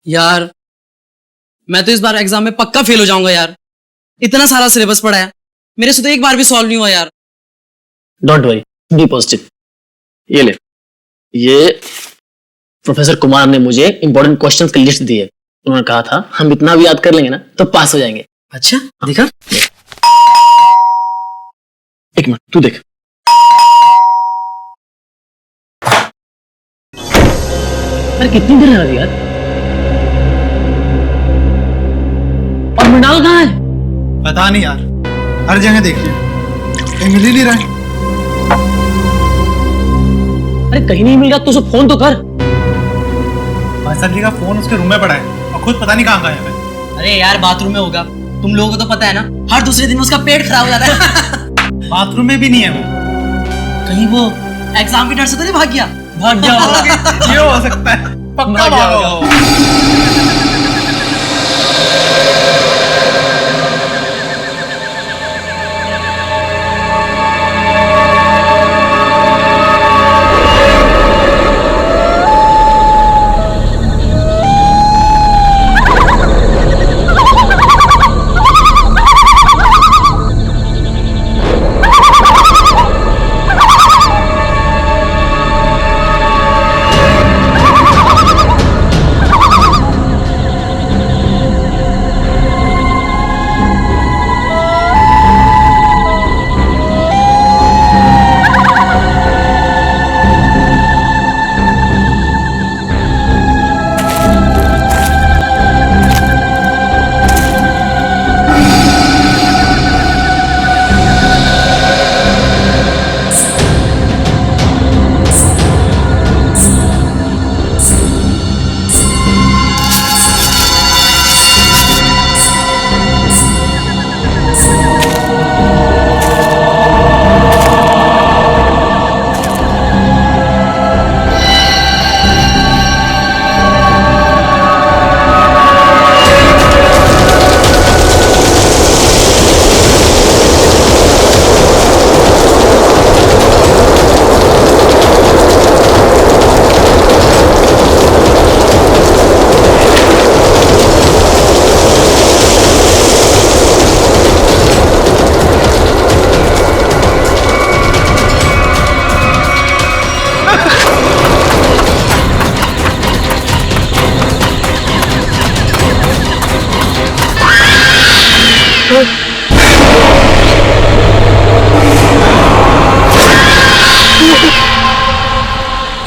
यार मैं तो इस बार एग्जाम में पक्का फेल हो जाऊंगा यार। इतना सारा सिलेबस पढ़ा है, मेरे से तो एक बार भी सॉल्व नहीं हुआ यार। Don't worry, be positive. ये ले, ये प्रोफेसर कुमार ने मुझे इंपॉर्टेंट क्वेश्चंस की लिस्ट दी है। उन्होंने कहा था हम इतना भी याद कर लेंगे ना तो पास हो जाएंगे। अच्छा दिखा। एक मिनट, तू देख। अरे कितनी देर लगी यार। और मृणाल कहाँ है? पता नहीं यार, हर जगह देख लिया, कहीं मिल ही नहीं रहा है। अरे कहीं नहीं मिल रहा तो उसे फोन तो कर। भाई साहब जी का फोन उसके रूम में पड़ा है और खुद पता नहीं कहाँ गया है। अरे यार बाथरूम में होगा, तुम लोगों को तो पता है ना, हर दूसरे दिन उसका पेट खराब हो जाता है। बाथरूम में भी नहीं है वो। कहीं वो एग्जाम के डर से तो नहीं भाग गया? भाग गया होगा। ये हो सकता है, पक्का भाग गया भागा होगा। होगा।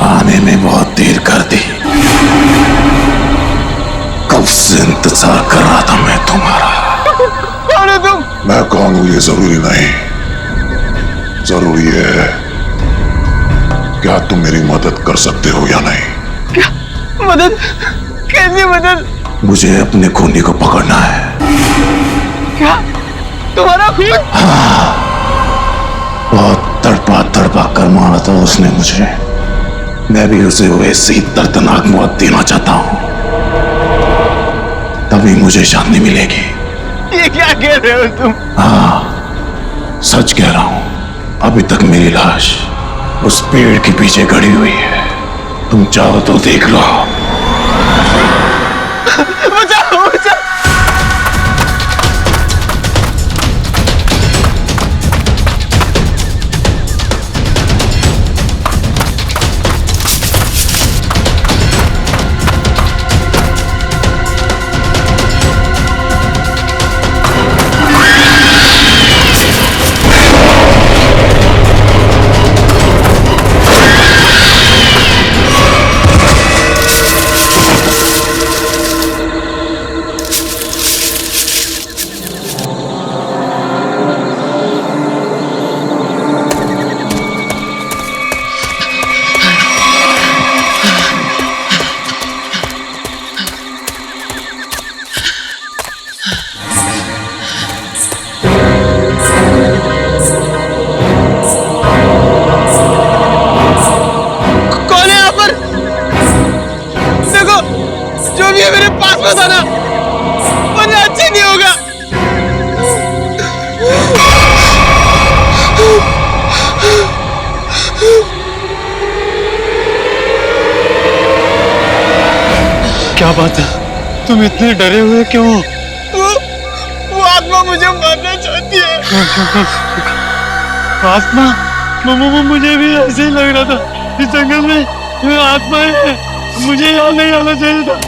आने में बहुत देर कर दी। कब से इंतजार कर रहा था मैं तुम्हारा। कौन है तुम? मैं कौन हूं ये जरूरी नहीं, जरूरी है क्या तुम मेरी मदद कर सकते हो या नहीं। क्या मदद? कैसी मदद? मुझे अपने खूनी को पकड़ना है। क्या तुम्हारा खून? बहुत तड़पा तड़पा कर मारा था उसने मुझे। मैं भी उसे वैसे ही दर्दनाक मौत देना चाहता हूं, तभी मुझे शांति मिलेगी। ये क्या कह रहे हो तुम? हाँ, सच कह रहा हूं। अभी तक मेरी लाश उस पेड़ के पीछे खड़ी हुई है, तुम चाहो तो देख लो। बचाओ बचाओ। जो भी है मेरे पास बताना, वरना अच्छा नहीं होगा। क्या बात है, तुम इतने डरे हुए क्यों? वो आत्मा मुझे मारना चाहती है। आत्मा? मुझे भी ऐसे ही लग रहा था, इस जंगल में आत्मा है, मुझे यहाँ नहीं आना चाहिए था।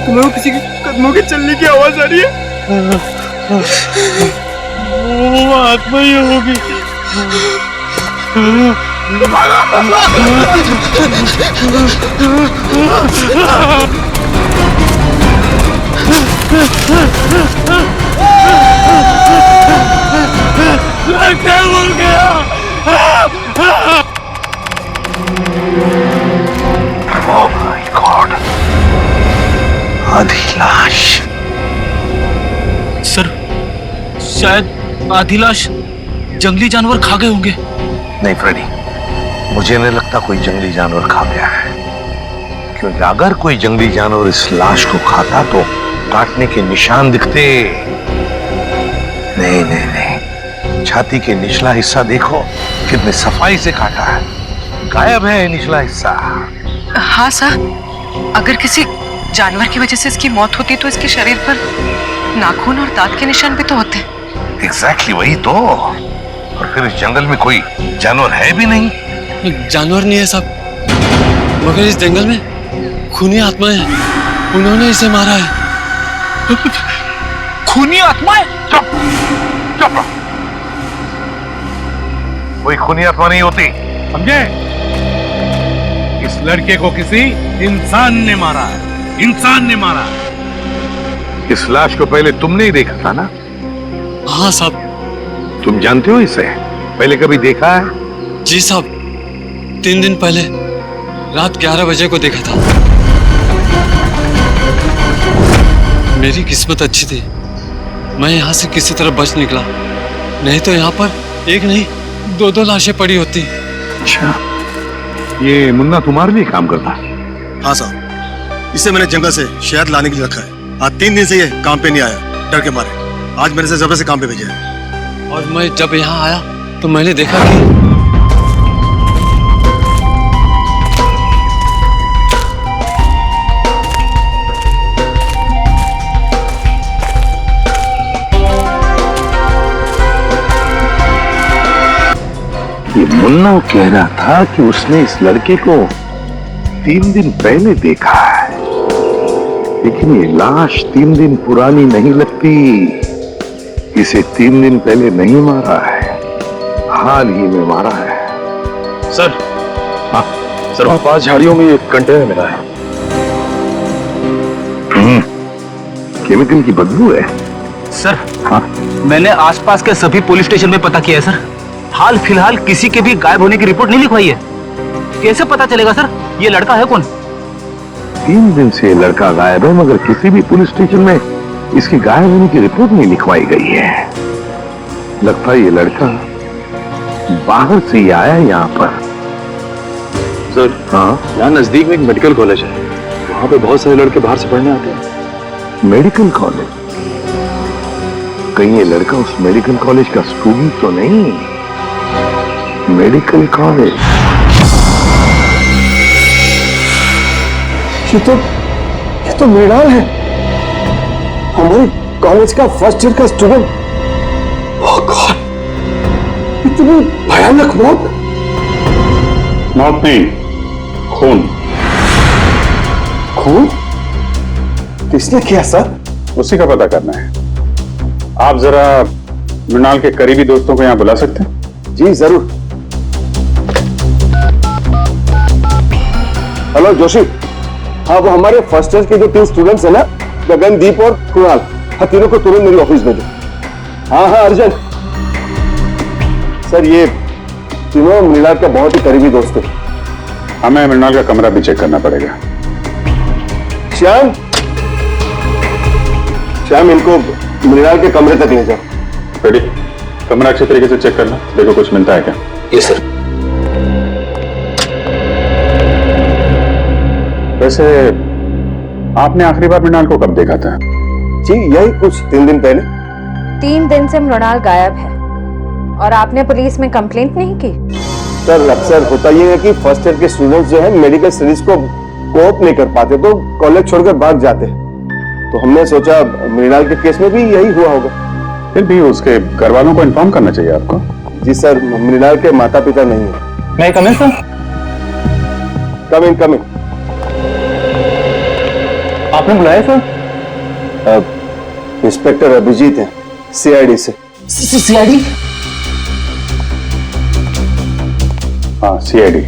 तुम्हें किसी के कदमों के चलने की आवाज आ रही है? वो आत्मा ही होगी। लगता भूल गया। Oh my God! आधी लाश। सर, शायद आधी लाश जंगली जानवर खा गए होंगे। नहीं फ्रेडी, मुझे नहीं लगता कोई जंगली जानवर खा गया है, क्योंकि अगर कोई जंगली जानवर इस लाश को खाता तो काटने के निशान दिखते। नहीं नहीं नहीं, छाती के निचला हिस्सा देखो, कितने सफाई से काटा है, गायब है निचला हिस्सा। हाँ सर, अगर किसी जानवर की वजह से इसकी मौत होती तो इसके शरीर पर नाखून और दांत के निशान भी तो होते। एग्जैक्टली वही तो। और फिर इस जंगल में कोई जानवर है भी नहीं। जानवर नहीं है साहब, मगर इस जंगल में खूनी आत्माएं हैं, उन्होंने इसे मारा है। खूनी आत्माएं? चुप चुप, कोई खूनी आत्मा नहीं होती, समझे? इस लड़के को किसी इंसान ने मारा है, इंसान ने मारा है। इस लाश को पहले तुमने ही देखा था ना? हाँ साहब। तुम जानते हो इसे? पहले कभी देखा है? जी साहब, 3 दिन पहले रात 11 बजे को देखा था। मेरी किस्मत अच्छी थी, मैं यहाँ से किसी तरह बच निकला, नहीं तो यहाँ पर एक नहीं 2 लाशें पड़ी होती। अच्छा, ये मुन्ना तुम्हारे लिए काम करता? हाँ साहब, इसे मैंने जंगल से शहद लाने के लिए रखा है। आज 3 दिन से ये काम पे नहीं आया, डर के मारे। आज मैंने इसे जबरदस्ती काम पे भेजा है। और मैं जब यहाँ आया तो मैंने देखा कि ये मुन्ना कह रहा था कि उसने इस लड़के को 3 दिन पहले देखा है, लेकिन ये लाश 3 दिन पुरानी नहीं लगती। इसे 3 दिन पहले नहीं मारा है, हाल ही में मारा है। सर, हाँ सर, वहाँ 5 झाड़ियों में एक कंटेनर मिला है। केमिकल की बदबू है। सर, हाँ? मैंने आसपास के सभी पुलिस स्टेशन में पता किया है सर। हाल फिलहाल किसी के भी गायब होने की रिपोर्ट नहीं लिखवाई है। कैसे पता चलेगा सर ये लड़का है कौन? 3 दिन से लड़का गायब है, मगर किसी भी पुलिस स्टेशन में इसकी गायब होने की रिपोर्ट नहीं लिखवाई गई है। लगता है ये लड़का बाहर से ही आया है यहाँ पर। सर, हाँ? यहाँ नजदीक में एक मेडिकल कॉलेज है, वहाँ पे बहुत सारे लड़के बाहर से पढ़ने आते हैं। Medical college? कहीं ये लड़का उस मेडिकल कॉलेज का स्टूडेंट तो नहीं? मेडिकल कॉलेज, ये तो मृणाल है, हमारे कॉलेज का फर्स्ट ईयर का स्टूडेंट। ओह गॉड, इतनी भयानक मौत। मौत नहीं, खून। खून? किसने किया सर? उसी का पता करना है। आप जरा मृणाल के करीबी दोस्तों को यहाँ बुला सकते हैं? जी जरूर। हेलो जोशी, हाँ वो हमारे फर्स्ट ईयर के जो 3 स्टूडेंट्स हैं ना, गगनदीप और कुणाल, हाँ तीनों को तुरंत मेरी ऑफिस भेजो। हाँ हाँ अर्जुन सर, ये तीनों मृणाल का बहुत ही करीबी दोस्त है। हमें मृणाल का कमरा भी चेक करना पड़ेगा। श्याम, इनको मृणाल के कमरे तक ले जाओ। रेडी? कमरा अच्छे तरीके से चेक करना, देखो कुछ मिलता है क्या। Yes sir. वैसे आपने आखिरी बार मृणाल को कब देखा था? जी यही कुछ 3 दिन पहले। 3 दिन से मृणाल गायब है और आपने पुलिस में कंप्लेंट नहीं की? सर अक्सर होता ये है कि फर्स्ट ईयर के स्टूडेंट्स जो है मेडिकल स्टडीज को कोप नहीं कर पाते तो कॉलेज छोड़कर भाग जाते हैं। तो हमने सोचा मृणाल के केस में भी यही हुआ होगा। फिर भी उसके घर वालों को इन्फॉर्म करना चाहिए आपको। जी सर, मृणाल के माता पिता नहीं है। मैं कम इन सर? कम इन। आपने बुलाया सर? इंस्पेक्टर अभिजीत है, सीआईडी से। सीआईडी? हाँ सीआईडी।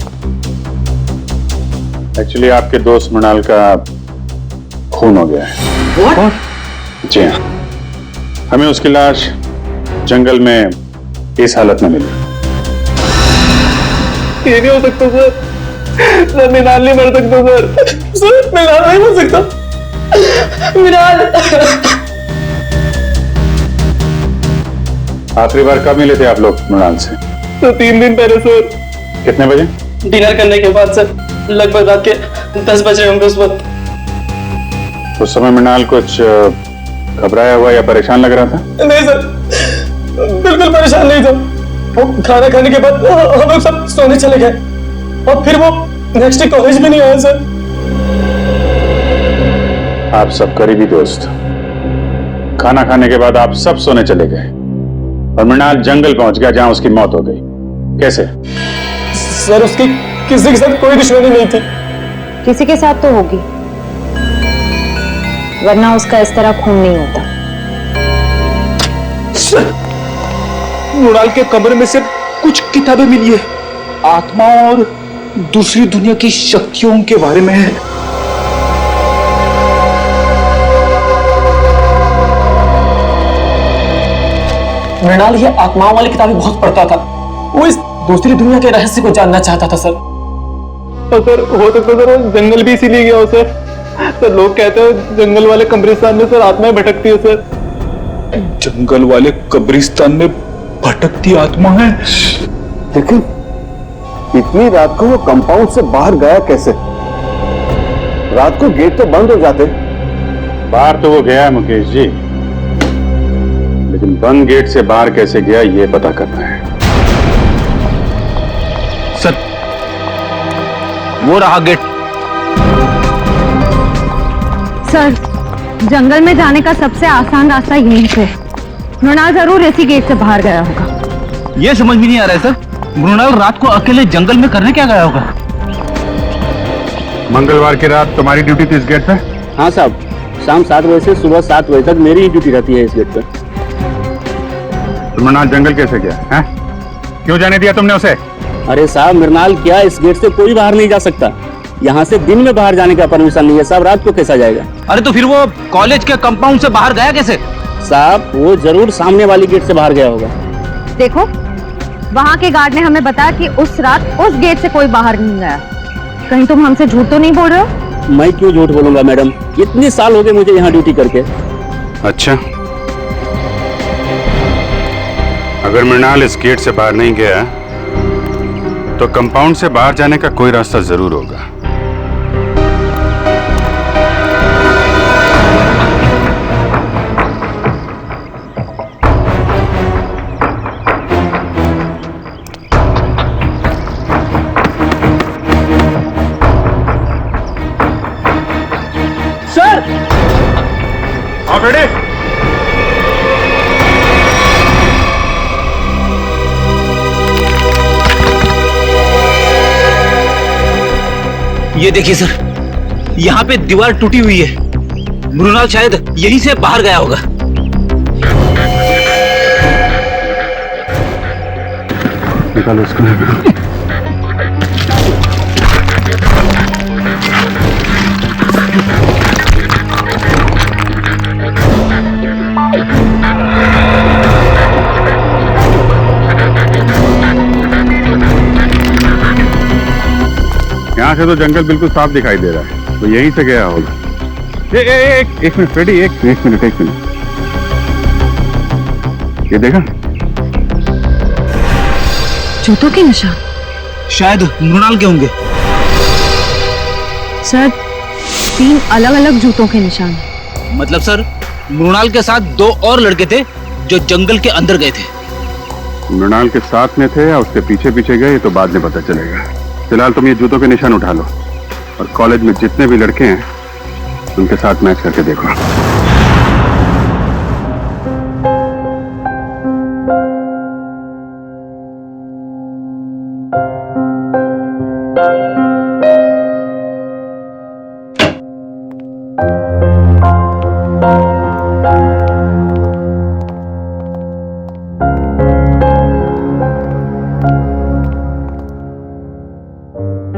एक्चुअली आपके दोस्त मृणाल का खून हो गया है। What? जी हाँ, हमें उसकी लाश जंगल में इस हालत में मिली। ये नहीं हो सकता सर, मृणाल नहीं मर सकता सर, मृणाल नहीं मर सकता, मृणाल। आखिरी बार कब मिले थे आप लोग मृणाल से? तो 3 दिन पहले सर। कितने बजे? डिनर करने के बाद सर, लगभग रात के 10 बजे होंगे उस वक्त। उस समय मृणाल कुछ घबराया हुआ या परेशान लग रहा था? नहीं सर, बिल्कुल परेशान नहीं था। वो खाना खाने के बाद हम लोग सब सोने चले गए और फिर वो नेक्स्ट डे कॉलेज भी नहीं आया सर। आप सब करीबी दोस्त, खाना खाने के बाद आप सब सोने चले गए और मृणाल जंगल पहुंच गया जहां उसकी मौत हो गई। कैसे? सर उसकी किसी के साथ कोई दुश्मनी नहीं थी। किसी के साथ तो होगी, वरना उसका इस तरह खून नहीं होता। मृणाल के कब्र में से कुछ किताबें मिली है, आत्मा और दूसरी दुनिया की शक्तियों के बारे में है। मृणाल ये आत्माओं वाली किताबें बहुत पढ़ता था। वो इस दूसरी दुनिया के रहस्य को जानना चाहता था सर। और सर हो सकता सर वो जंगल भी इसीलिए गया हो सर। सर लोग कहते हैं जंगल वाले कब्रिस्तान में सर आत्माएं भटकती है सर। जंगल वाले कब्रिस्तान में भटकती आत्मा है? लेकिन इतनी रात को वो कंपाउंड से बाहर गया कैसे? रात को गेट तो बंद हो जाते। बाहर तो वो गया है मुकेश जी, लेकिन बंद गेट से बाहर कैसे गया ये पता करना है। सर वो रहा गेट। सर जंगल में जाने का सबसे आसान रास्ता यहीं से। मृणाल जरूर इसी गेट से बाहर गया होगा। ये समझ में नहीं आ रहा है सर, मृणाल रात को अकेले जंगल में करने क्या गया होगा? मंगलवार की रात तुम्हारी ड्यूटी थी इस गेट पे? हाँ साहब, शाम 7 बजे से सुबह 7 बजे तक मेरी ही ड्यूटी रहती है इस गेट पे। तो मृणाल जंगल कैसे गया है? क्यों जाने दिया तुमने उसे? अरे साहब मृणाल क्या, इस गेट से कोई बाहर नहीं जा सकता। यहाँ से दिन में बाहर जाने का परमिशन नहीं है साहब, रात को कैसा जाएगा? अरे तो फिर वो कॉलेज के कंपाउंड से बाहर गया कैसे? साहब वो जरूर सामने वाली गेट से बाहर गया होगा। देखो वहाँ के गार्ड ने हमें बताया कि उस रात उस गेट से कोई बाहर नहीं गया। कहीं तुम हमसे झूठ तो नहीं बोल रहे हो? मैं क्यों झूठ बोलूंगा मैडम, इतने साल हो गए मुझे यहाँ ड्यूटी करके। अच्छा, अगर मृणाल इस गेट से बाहर नहीं गया तो कंपाउंड से बाहर जाने का कोई रास्ता जरूर होगा। सर हाँ बेटे, ये देखिए सर, यहाँ पे दीवार टूटी हुई है। मृणाल शायद यहीं से बाहर गया होगा। निकालो इसको। यहाँ से तो जंगल बिल्कुल साफ दिखाई दे रहा है, तो यहीं से गया होगा। एक मिनट फ्रेडी, एक मिनट। ये देखा? जूतों के निशान शायद मृणाल के होंगे। सर, 3 अलग अलग जूतों के निशान हैं। मतलब सर, मृणाल के साथ 2 और लड़के थे जो जंगल के अंदर गए थे। मृणाल के साथ में थे या उसके पीछे पीछे गए तो बाद में पता चलेगा। फिलहाल तुम ये जूतों के निशान उठा लो और कॉलेज में जितने भी लड़के हैं उनके साथ मैच करके देखो।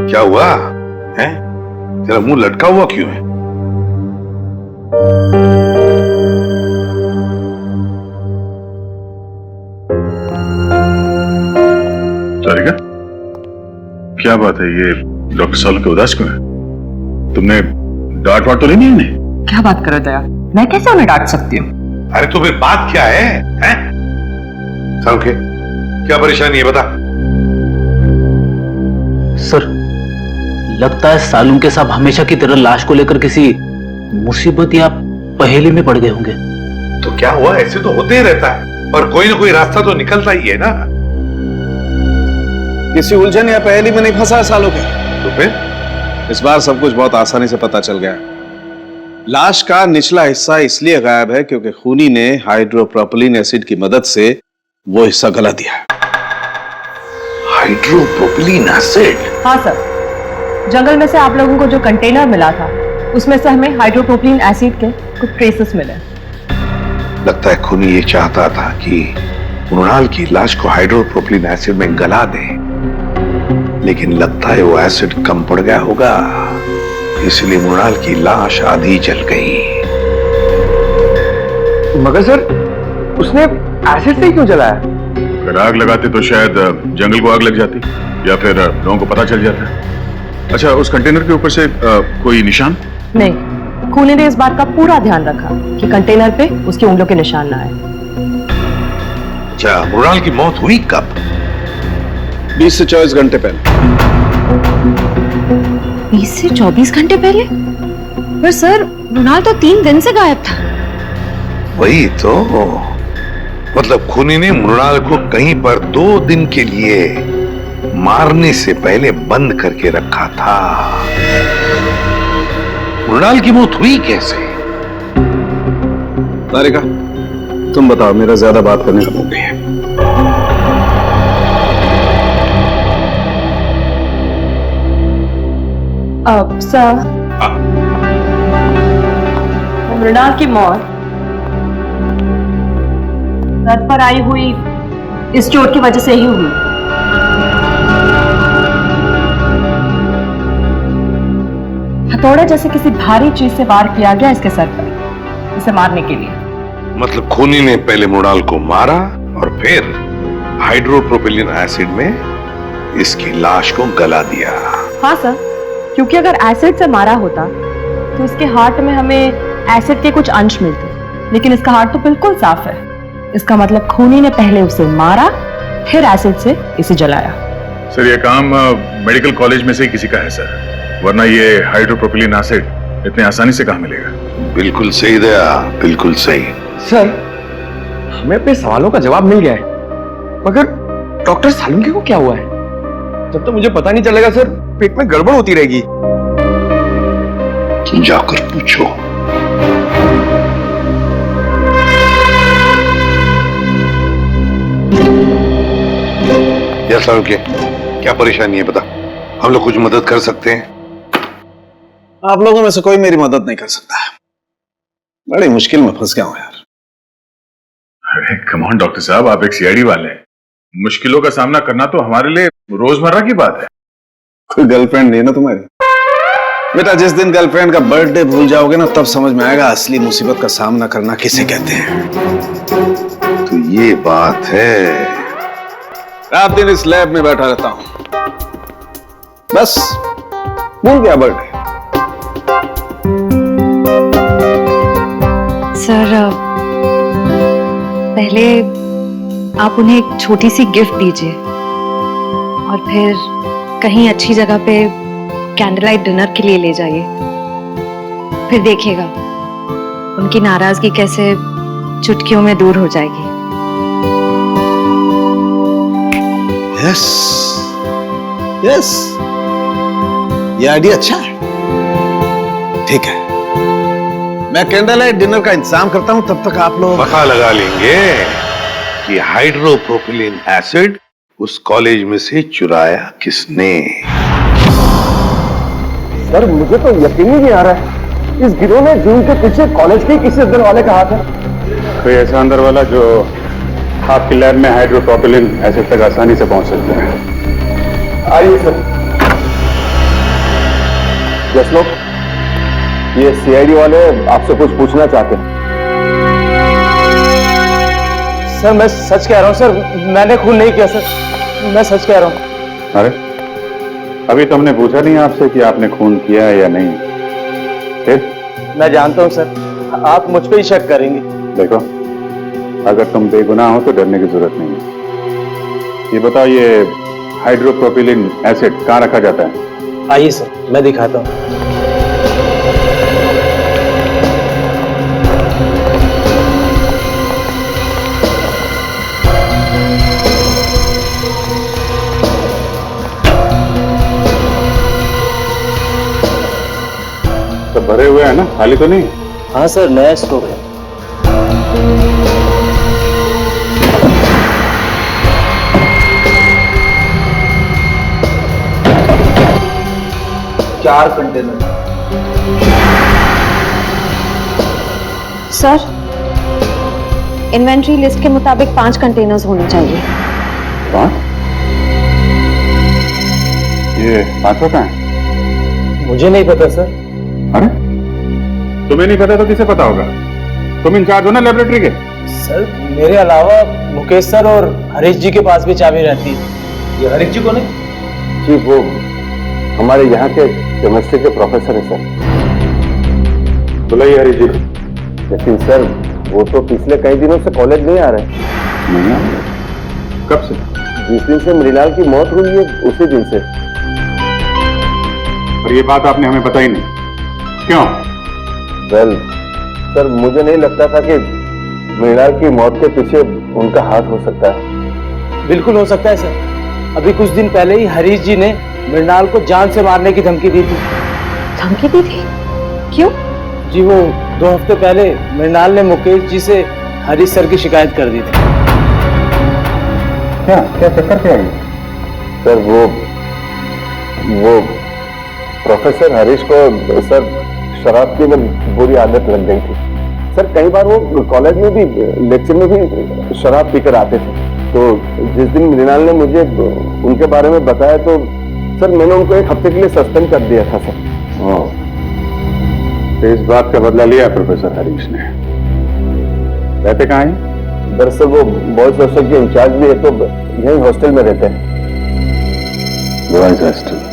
क्या हुआ है? तेरा मुंह लटका हुआ क्यों है? सारिका, क्या बात है? ये डॉक्टर सालू के उदास क्यों है? तुमने डांट वाट तो नहीं दी उन्हें? क्या बात कर रहे दया, मैं कैसे उन्हें डांट सकती हूँ? अरे तो फिर बात क्या है? सालू क्या परेशानी है बता। सर, लगता है सालून के साहब हमेशा की तरह लाश को लेकर किसी मुसीबत या पहेली में पड़ गए होंगे। तो क्या हुआ? ऐसे तो होते ही रहता है और कोई ना कोई रास्ता तो निकलता ही है ना। किसी उलझन या पहेली में नहीं फंसा है सालों के। तो फिर इस बार सब कुछ बहुत आसानी से पता चल गया। लाश का निचला हिस्सा इसलिए गायब है क्योंकि खूनी ने हाइड्रोप्रोपिलीन एसिड की मदद से वो हिस्सा गला दिया। हाइड्रोप्रोपिलीन एसिड? हाँ सर, जंगल में से आप लोगों को जो कंटेनर मिला था उसमें से हमें हाइड्रोप्रोपिलीन एसिड के कुछ ट्रेसेस मिले। लगता है खूनी ये चाहता था कि मृणाल की लाश को हाइड्रोप्रोपिलीन एसिड में गला दे, लेकिन लगता है वो एसिड कम पड़ गया होगा, इसलिए मृणाल की लाश आधी जल गई। मगर सर, उसने एसिड से क्यों जलाया? अगर आग लगाते तो शायद जंगल को आग लग जाती या फिर लोगों को पता चल जाता। अच्छा, उस कंटेनर के ऊपर से कोई निशान? नहीं, खूनी ने इस बात का पूरा ध्यान रखा कि कंटेनर पे उसकी उंगलियों के निशान ना आए। अच्छा, मृणाल की मौत हुई कब? 20 से 24 घंटे पहले। 20 से 24 घंटे पहले? पर सर, मृणाल तो 3 दिन से गायब था। वही तो, मतलब खूनी ने मृणाल को कहीं पर 2 दिन के लिए मारने से पहले बंद करके रखा था। मृणाल की मौत हुई कैसे? तारिका, तुम बताओ, मेरा ज्यादा बात करने का मौका है। सर, मृणाल की मौत सर पर आई हुई इस चोट की वजह से ही हुई। हथौड़ा जैसे किसी भारी चीज से वार किया गया इसके सर पर, इसे मारने के लिए। मतलब खूनी ने पहले मृणाल को मारा और फिर हाइड्रोप्रोपिलीन एसिड में इसकी लाश को गला दिया। हाँ सर, क्योंकि अगर एसिड से मारा होता तो इसके हार्ट में हमें एसिड के कुछ अंश मिलते, लेकिन इसका हार्ट तो बिल्कुल साफ है। इसका मतलब खूनी ने पहले उसे मारा, फिर एसिड से इसे जलाया। सर, ये काम मेडिकल कॉलेज में से ही किसी का है सर, वरना ये हाइड्रोप्रोपिलीन एसिड इतने आसानी से कहाँ मिलेगा? बिल्कुल सही दया, बिल्कुल सही। सर, हमें अपने सवालों का जवाब मिल गया है, मगर डॉक्टर सालुंके को क्या हुआ है? जब तक मुझे पता नहीं चलेगा सर, पेट में गड़बड़ होती रहेगी। जाकर पूछो। या सालुंके, क्या परेशानी है बता, हम लोग कुछ मदद कर सकते हैं? आप लोगों में से कोई मेरी मदद नहीं कर सकता। बड़ी मुश्किल में फंस गया हूं यार। अरे कम ऑन डॉक्टर साहब, आप एक सीआईडी वाले हैं, मुश्किलों का सामना करना तो हमारे लिए रोजमर्रा की बात है। कोई गर्लफ्रेंड नहीं ना तुम्हारी? बेटा, जिस दिन गर्लफ्रेंड का बर्थडे भूल जाओगे ना, तब समझ में आएगा असली मुसीबत का सामना करना किसे कहते हैं। तो ये बात है। रात दिन इस लैब में बैठा रहता हूं, बस भूल गया बर्थडे। सर, पहले आप उन्हें एक छोटी सी गिफ्ट दीजिए और फिर कहीं अच्छी जगह पे कैंडल लाइट डिनर के लिए ले जाइए। फिर देखिएगा उनकी नाराजगी कैसे चुटकियों में दूर हो जाएगी। यस यस, ये आइडिया अच्छा है। ठीक है, मैं कैंडल लाइट डिनर का इंतजाम करता हूं, तब तक आप लोग पता लगा लेंगे कि हाइड्रोप्रोपिलीन एसिड उस कॉलेज में से चुराया किसने। सर मुझे तो यकीन ही नहीं आ रहा है, इस गिरोह में जून के पीछे कॉलेज के किसी अंदर वाले का हाथ है। कोई ऐसा अंदर वाला जो आपकी लैब में हाइड्रोप्रोपिलीन एसिड तक आसानी से पहुंच सकते हैं। आइए सर। जस लोग, ये सीआईडी वाले आपसे कुछ पूछना चाहते हैं। सर मैं सच कह रहा हूं सर, मैंने खून नहीं किया सर, मैं सच कह रहा हूं। अरे अभी तो हमने पूछा नहीं आपसे कि आपने खून किया है या नहीं। फिर मैं जानता हूं सर, आप मुझ पे ही शक करेंगे। देखो, अगर तुम बेगुनाह हो तो डरने की जरूरत नहीं है। ये बताओ, ये हाइड्रोप्रोपिलीन एसिड कहाँ रखा जाता है? आइए सर, मैं दिखाता हूं। तो भरे हुए हैं ना, खाली तो नहीं? हाँ सर, नया स्टॉक है। चार कंटेनर। सर, इन्वेंट्री लिस्ट के मुताबिक 5 कंटेनर्स होने चाहिए। 5? ये 5 होता है? मुझे नहीं पता सर। अरे तुम्हें नहीं पता तो किसे पता होगा? तुम इंचार्ज हो ना लेबोरेटरी के। सर मेरे अलावा मुकेश सर और हरीश जी के पास भी चाबी रहती है। ये हरीश जी कौन है? जी वो हमारे यहाँ के केमिस्ट्री के प्रोफेसर है सर। बुलाइए हरीश जी। लेकिन सर वो तो पिछले कई दिनों से कॉलेज नहीं आ रहे। नहीं आ रहे? कब से? जिस दिन से मृणाल की मौत हुई है उसी दिन से। और ये बात आपने हमें बताई नहीं, क्यों? वेल सर, मुझे नहीं लगता था कि मृणाल की मौत के पीछे उनका हाथ हो सकता है। बिल्कुल हो सकता है सर। अभी कुछ दिन पहले ही हरीश जी ने मृणाल को जान से मारने की धमकी दी थी। धमकी दी थी? क्यों? जी वो 2 हफ्ते पहले मृणाल ने मुकेश जी से हरीश सर की शिकायत कर दी थी। क्या क्या चक्कर क्या है? सर वो प्रोफेसर हरीश को सर शराब की बुरी आदत लग गई थी। सर कई बार वो कॉलेज में भी, लेक्चर में भी शराब पीकर आते थे। तो जिस दिन मृणाल ने मुझे उनके बारे में बताया तो सर मैंने उनको 1 हफ्ते के लिए सस्पेंड कर दिया था सर। तो इस बात का बदला लिया प्रोफेसर हरीश ने। रहते कहाँ हैं? दरअसल वो बॉयज हॉस्टल के इंचार्ज भी है, तो यही हॉस्टल में रहते हैं। Boys hostel.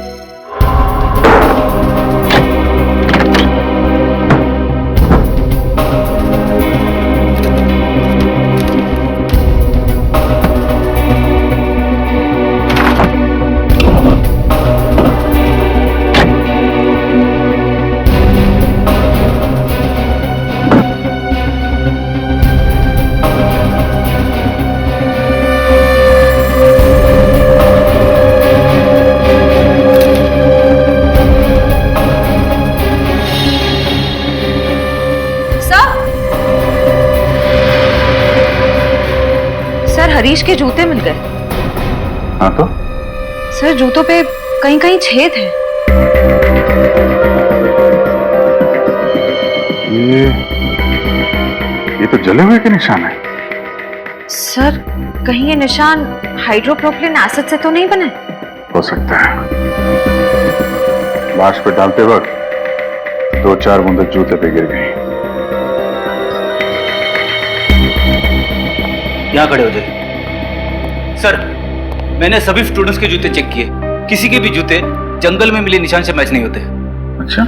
हरीश के जूते मिल गए। हाँ तो? सर जूतों पे कहीं कहीं छेद है। ये तो जले हुए के निशान है। सर कहीं ये निशान हाइड्रोप्रोपिलीन एसिड से तो नहीं बने? हो सकता है। लाश पे डालते वक्त 2-4 बूंदें जूते पे गिर गई। यहाँ खड़े हो जाइए। सर मैंने सभी स्टूडेंट्स के जूते चेक किए, किसी के भी जूते जंगल में मिले निशान से मैच नहीं होते। अच्छा?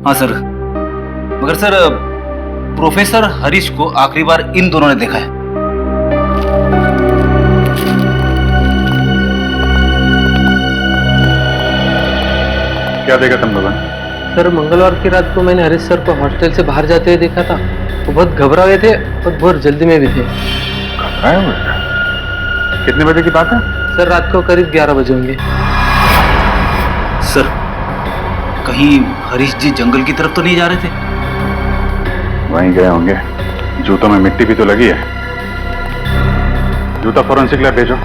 हाँ सर, मगर सर प्रोफेसर हरीश को आखिरी बार इन दोनों ने देखा है। क्या देखा तुम लोगों ने? सर मंगलवार की रात को मैंने हरीश सर को हॉस्टल से बाहर जाते हुए देखा था। वो बहुत घबरा हुए थे और बहुत जल्दी में भी थे। घबराए हुए थे? कितने बजे की बात है? सर रात को करीब 11 बजे होंगे। सर कहीं हरीश जी जंगल की तरफ तो नहीं जा रहे थे? वहीं गए होंगे। जूतों में मिट्टी भी तो लगी है। जूता फॉरेंसिक लैब भेजो,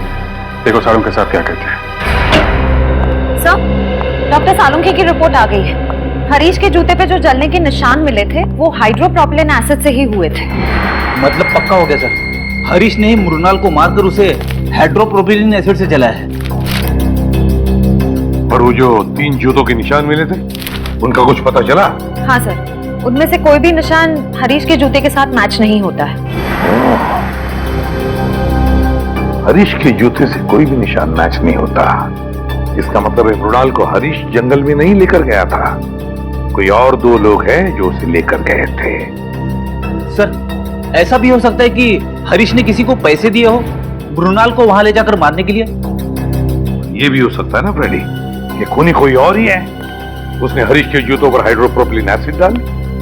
देखो सालुंखे साहब क्या कहते हैं। सर डॉक्टर सालुंखे की रिपोर्ट आ गई है। हरीश के जूते पे जो जलने के निशान मिले थे वो हाइड्रोप्रोपिलीन एसिड से ही हुए थे। मतलब पक्का हो गया सर, हरीश ने मृणाल को मारकर उसे हाइड्रोप्रोपिलीन एसिड से जलाया है। और वो जो 3 जूतों के निशान मिले थे उनका कुछ पता चला? हाँ सर, उनमें से कोई भी निशान हरीश के जूते के साथ मैच नहीं होता है। हरीश के जूते से कोई भी निशान मैच नहीं होता। इसका मतलब है मृणाल को हरीश जंगल में नहीं लेकर गया था, कोई और 2 लोग हैं जो उसे लेकर गए थे। सर ऐसा भी हो सकता है कि हरीश ने किसी को पैसे दिए हो मृणाल को वहां ले जाकर मारने के लिए। ये भी हो सकता है ना फ्रेडी, कि खूनी कोई और ही है। उसने हरीश के जूतों पर हाइड्रोप्रोपिलीन एसिड डाल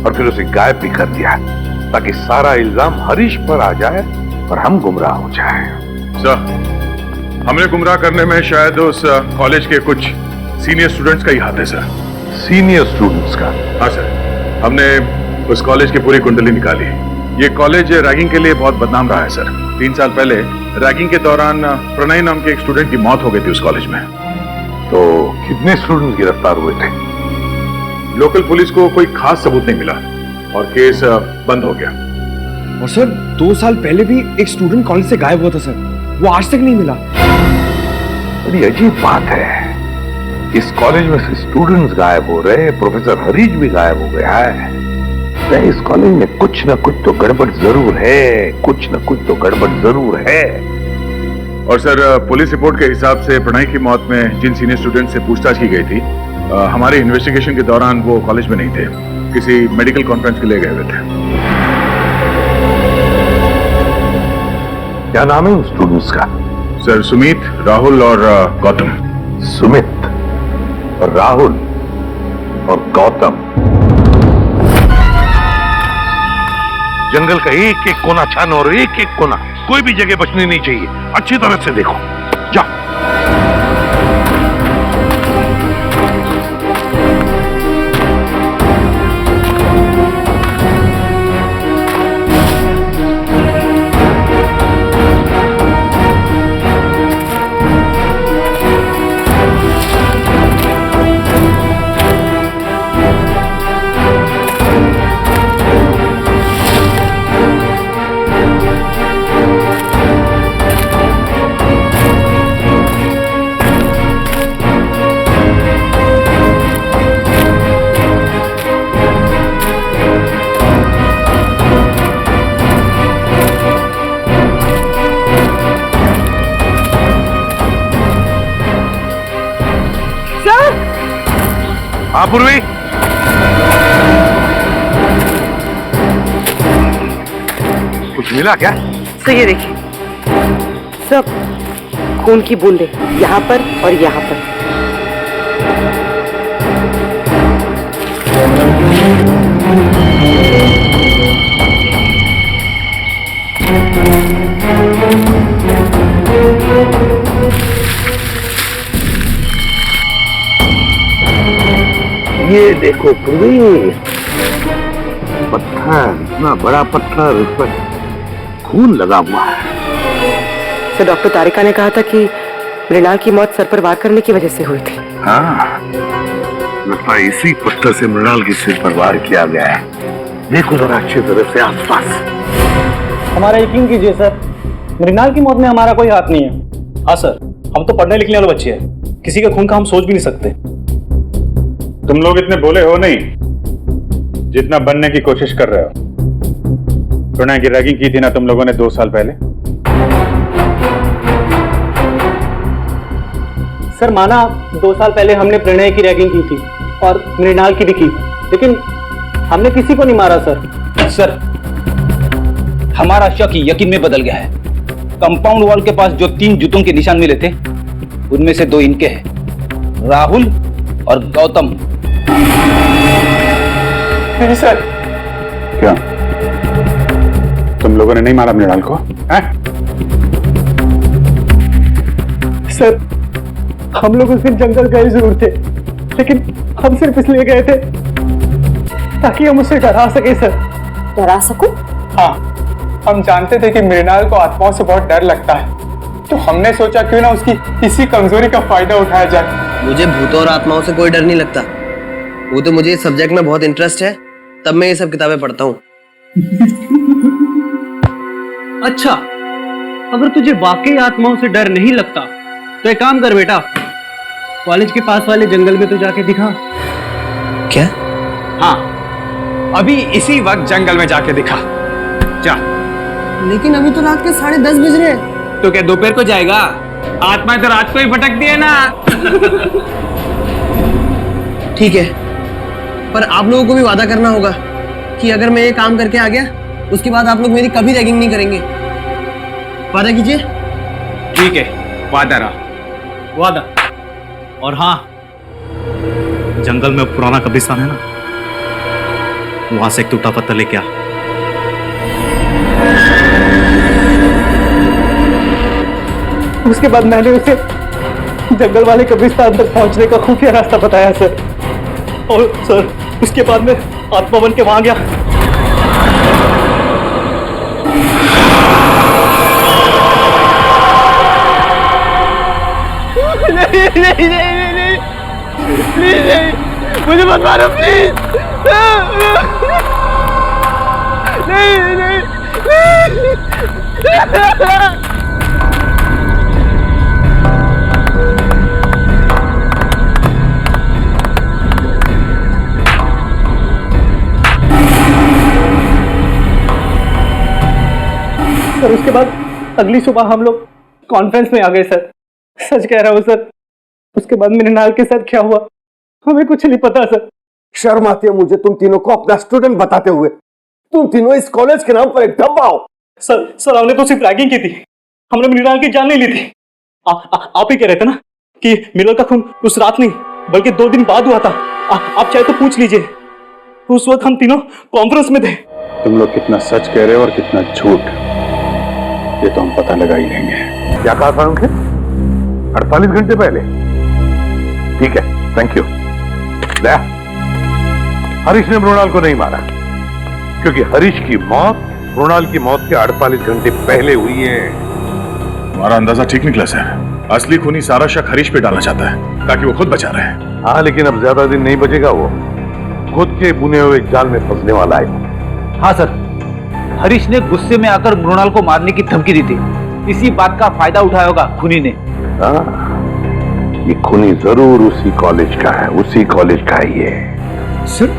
और फिर उसे गायब भी कर दिया ताकि सारा इल्जाम हरीश पर आ जाए और हम गुमराह हो जाए। सर हमें गुमराह करने में शायद उस कॉलेज के कुछ सीनियर स्टूडेंट्स का ही हाथ है सर। सीनियर स्टूडेंट्स का? हाँ सर, हमने उस कॉलेज की पूरी कुंडली निकाली। ये कॉलेज रैगिंग के लिए बहुत बदनाम रहा है सर। 3 साल पहले रैगिंग के दौरान प्रणय नाम के एक स्टूडेंट की मौत हो गई थी उस कॉलेज में। तो कितने स्टूडेंट्स गिरफ्तार हुए थे? लोकल पुलिस को कोई खास सबूत नहीं मिला और केस बंद हो गया। और सर 2 साल पहले भी एक स्टूडेंट कॉलेज से गायब हुआ था सर, वो आज तक नहीं मिला। बड़ी अजीब बात है, इस कॉलेज में से स्टूडेंट्स गायब हो रहे, प्रोफेसर हरीश भी गायब हो गया है। इस कॉलेज में कुछ न कुछ तो गड़बड़ जरूर है, कुछ न कुछ तो गड़बड़ जरूर है। और सर पुलिस रिपोर्ट के हिसाब से प्रणय की मौत में जिन सीनियर स्टूडेंट से पूछताछ की गई थी, हमारे इन्वेस्टिगेशन के दौरान वो कॉलेज में नहीं थे, किसी मेडिकल कॉन्फ्रेंस के लिए गए हुए थे। क्या नाम है उन स्टूडेंट्स का? सर सुमित, राहुल और गौतम। सुमित और राहुल और गौतम। जंगल का एक एक कोना छानो और एक एक कोना, कोई भी जगह बचनी नहीं चाहिए। अच्छी तरह से देखो, जाओ। हाँ पूर्वी, कुछ मिला क्या? तो ये देखिए सब खून की बूंदें यहाँ पर और यहाँ पर। ये देखो पूर्वी, पत्थर, इतना बड़ा पत्थर, उस पर खून लगा हुआ है। तो डॉक्टर तारिका ने कहा था कि मृणाल की मौत सर पर वार करने की वजह से हुई थी। हाँ, लगता है इसी पत्थर से मृणाल के सिर पर वार किया गया है। देखो जरा अच्छी तरह से आसपास। हमारा यकीन कीजिए सर, मृणाल की मौत में हमारा कोई हाथ नहीं है। हाँ सर, हम तो पढ़ने लिखने वाले बच्चे हैं, किसी के खून का हम सोच भी नहीं सकते। तुम लोग इतने भोले हो नहीं जितना बनने की कोशिश कर रहे हो। प्रणय की रैगिंग की थी ना तुम लोगों ने 2 साल पहले। सर माना 2 साल पहले हमने प्रणय की रैगिंग की थी और मृणाल की भी की, लेकिन हमने किसी को नहीं मारा सर। सर हमारा शक यकीन में बदल गया है। कंपाउंड वॉल के पास जो 3 जूतों के निशान मिले थे उनमें से 2 इनके हैं, राहुल और गौतम। नहीं सर। क्या तुम लोगों ने नहीं मारा मृणाल को? हैं? सर हम लोग उस दिन जंगल गए जरूर थे, लेकिन हम सिर्फ इसलिए गए थे ताकि हम उसे डरा सके सर। डरा सको? हाँ, हम जानते थे कि मृणाल को आत्माओं से बहुत डर लगता है, तो हमने सोचा क्यों ना उसकी इसी कमजोरी का फायदा उठाया जाए। मुझे भूतों और आत्माओं से कोई डर नहीं लगता। वो तो मुझे इस सब्जेक्ट में बहुत इंटरेस्ट है, तब मैं ये सब किताबें पढ़ता हूँ। अच्छा, अगर तुझे वाकई आत्माओं से डर नहीं लगता तो एक काम कर बेटा, कॉलेज के पास वाले जंगल में तो जाके दिखा। क्या? हाँ, अभी इसी वक्त जंगल में जाके दिखा जा। लेकिन अभी तो रात के 10:30 बज रहे हैं। तो क्या दोपहर को जाएगा? आत्मा तो रात को ही भटकती है ना। ठीक है, पर आप लोगों को भी वादा करना होगा कि अगर मैं ये काम करके आ गया उसके बाद आप लोग मेरी कभी रैगिंग नहीं करेंगे। वादा कीजिए। ठीक है, वादा रहा। वादा। और हाँ, जंगल में पुराना कब्रिस्तान है ना, वहां से एक टूटा पत्थर लेके आ। उसके बाद मैंने उसे जंगल वाले कब्रिस्तान तक पहुंचने का खुफिया रास्ता बताया सर, और सर उसके बाद मैं आत्मा बन के वहां गया। नहीं नहीं नहीं नहीं प्लीज नहीं, मुझे मत मारो प्लीज। नहीं नहीं सर उसके बाद अगली सुबह हम लोग कॉन्फ्रेंस में आ गए सर। सच कह रहा हूँ सर, उसके बाद मृणाल के साथ क्या हुआ हमें कुछ नहीं पता सर। शर्म आती है मुझे तुम तीनों को अपना स्टूडेंट बताते हुए। तुम तीनों इस कॉलेज के नाम पर एक धब्बा हो। सर हमने तो सिर्फ रैगिंग की थी, हमने मृणाल की जान नहीं ली थी। आप ही कह रहे थे ना कि मृणाल का खून उस रात नहीं बल्कि 2 दिन बाद हुआ था। आप चाहे तो पूछ लीजिए, उस वक्त हम तीनों कॉन्फ्रेंस में थे। तुम लोग कितना सच कह रहे हो और कितना झूठ, ये तो हम पता लगा ही लेंगे। क्या कहा था उनके? 48 घंटे पहले? ठीक है, थैंक यू। हरीश ने मृणाल को नहीं मारा, क्योंकि हरीश की मौत मृणाल की मौत के 48 घंटे पहले हुई है। हमारा अंदाजा ठीक निकला सर। असली खूनी सारा शक हरीश पे डालना चाहता है ताकि वो खुद बचा रहे। हाँ, लेकिन अब ज्यादा दिन नहीं बचेगा, वो खुद के बुने हुए जाल में फंसने वाला है। हाँ सर, हरीश ने गुस्से में आकर मृणाल को मारने की धमकी दी थी। इसी बात का फायदा उठाया होगा खूनी ने। हाँ, ये खूनी जरूर उसी कॉलेज का है, उसी कॉलेज का है ये। सर,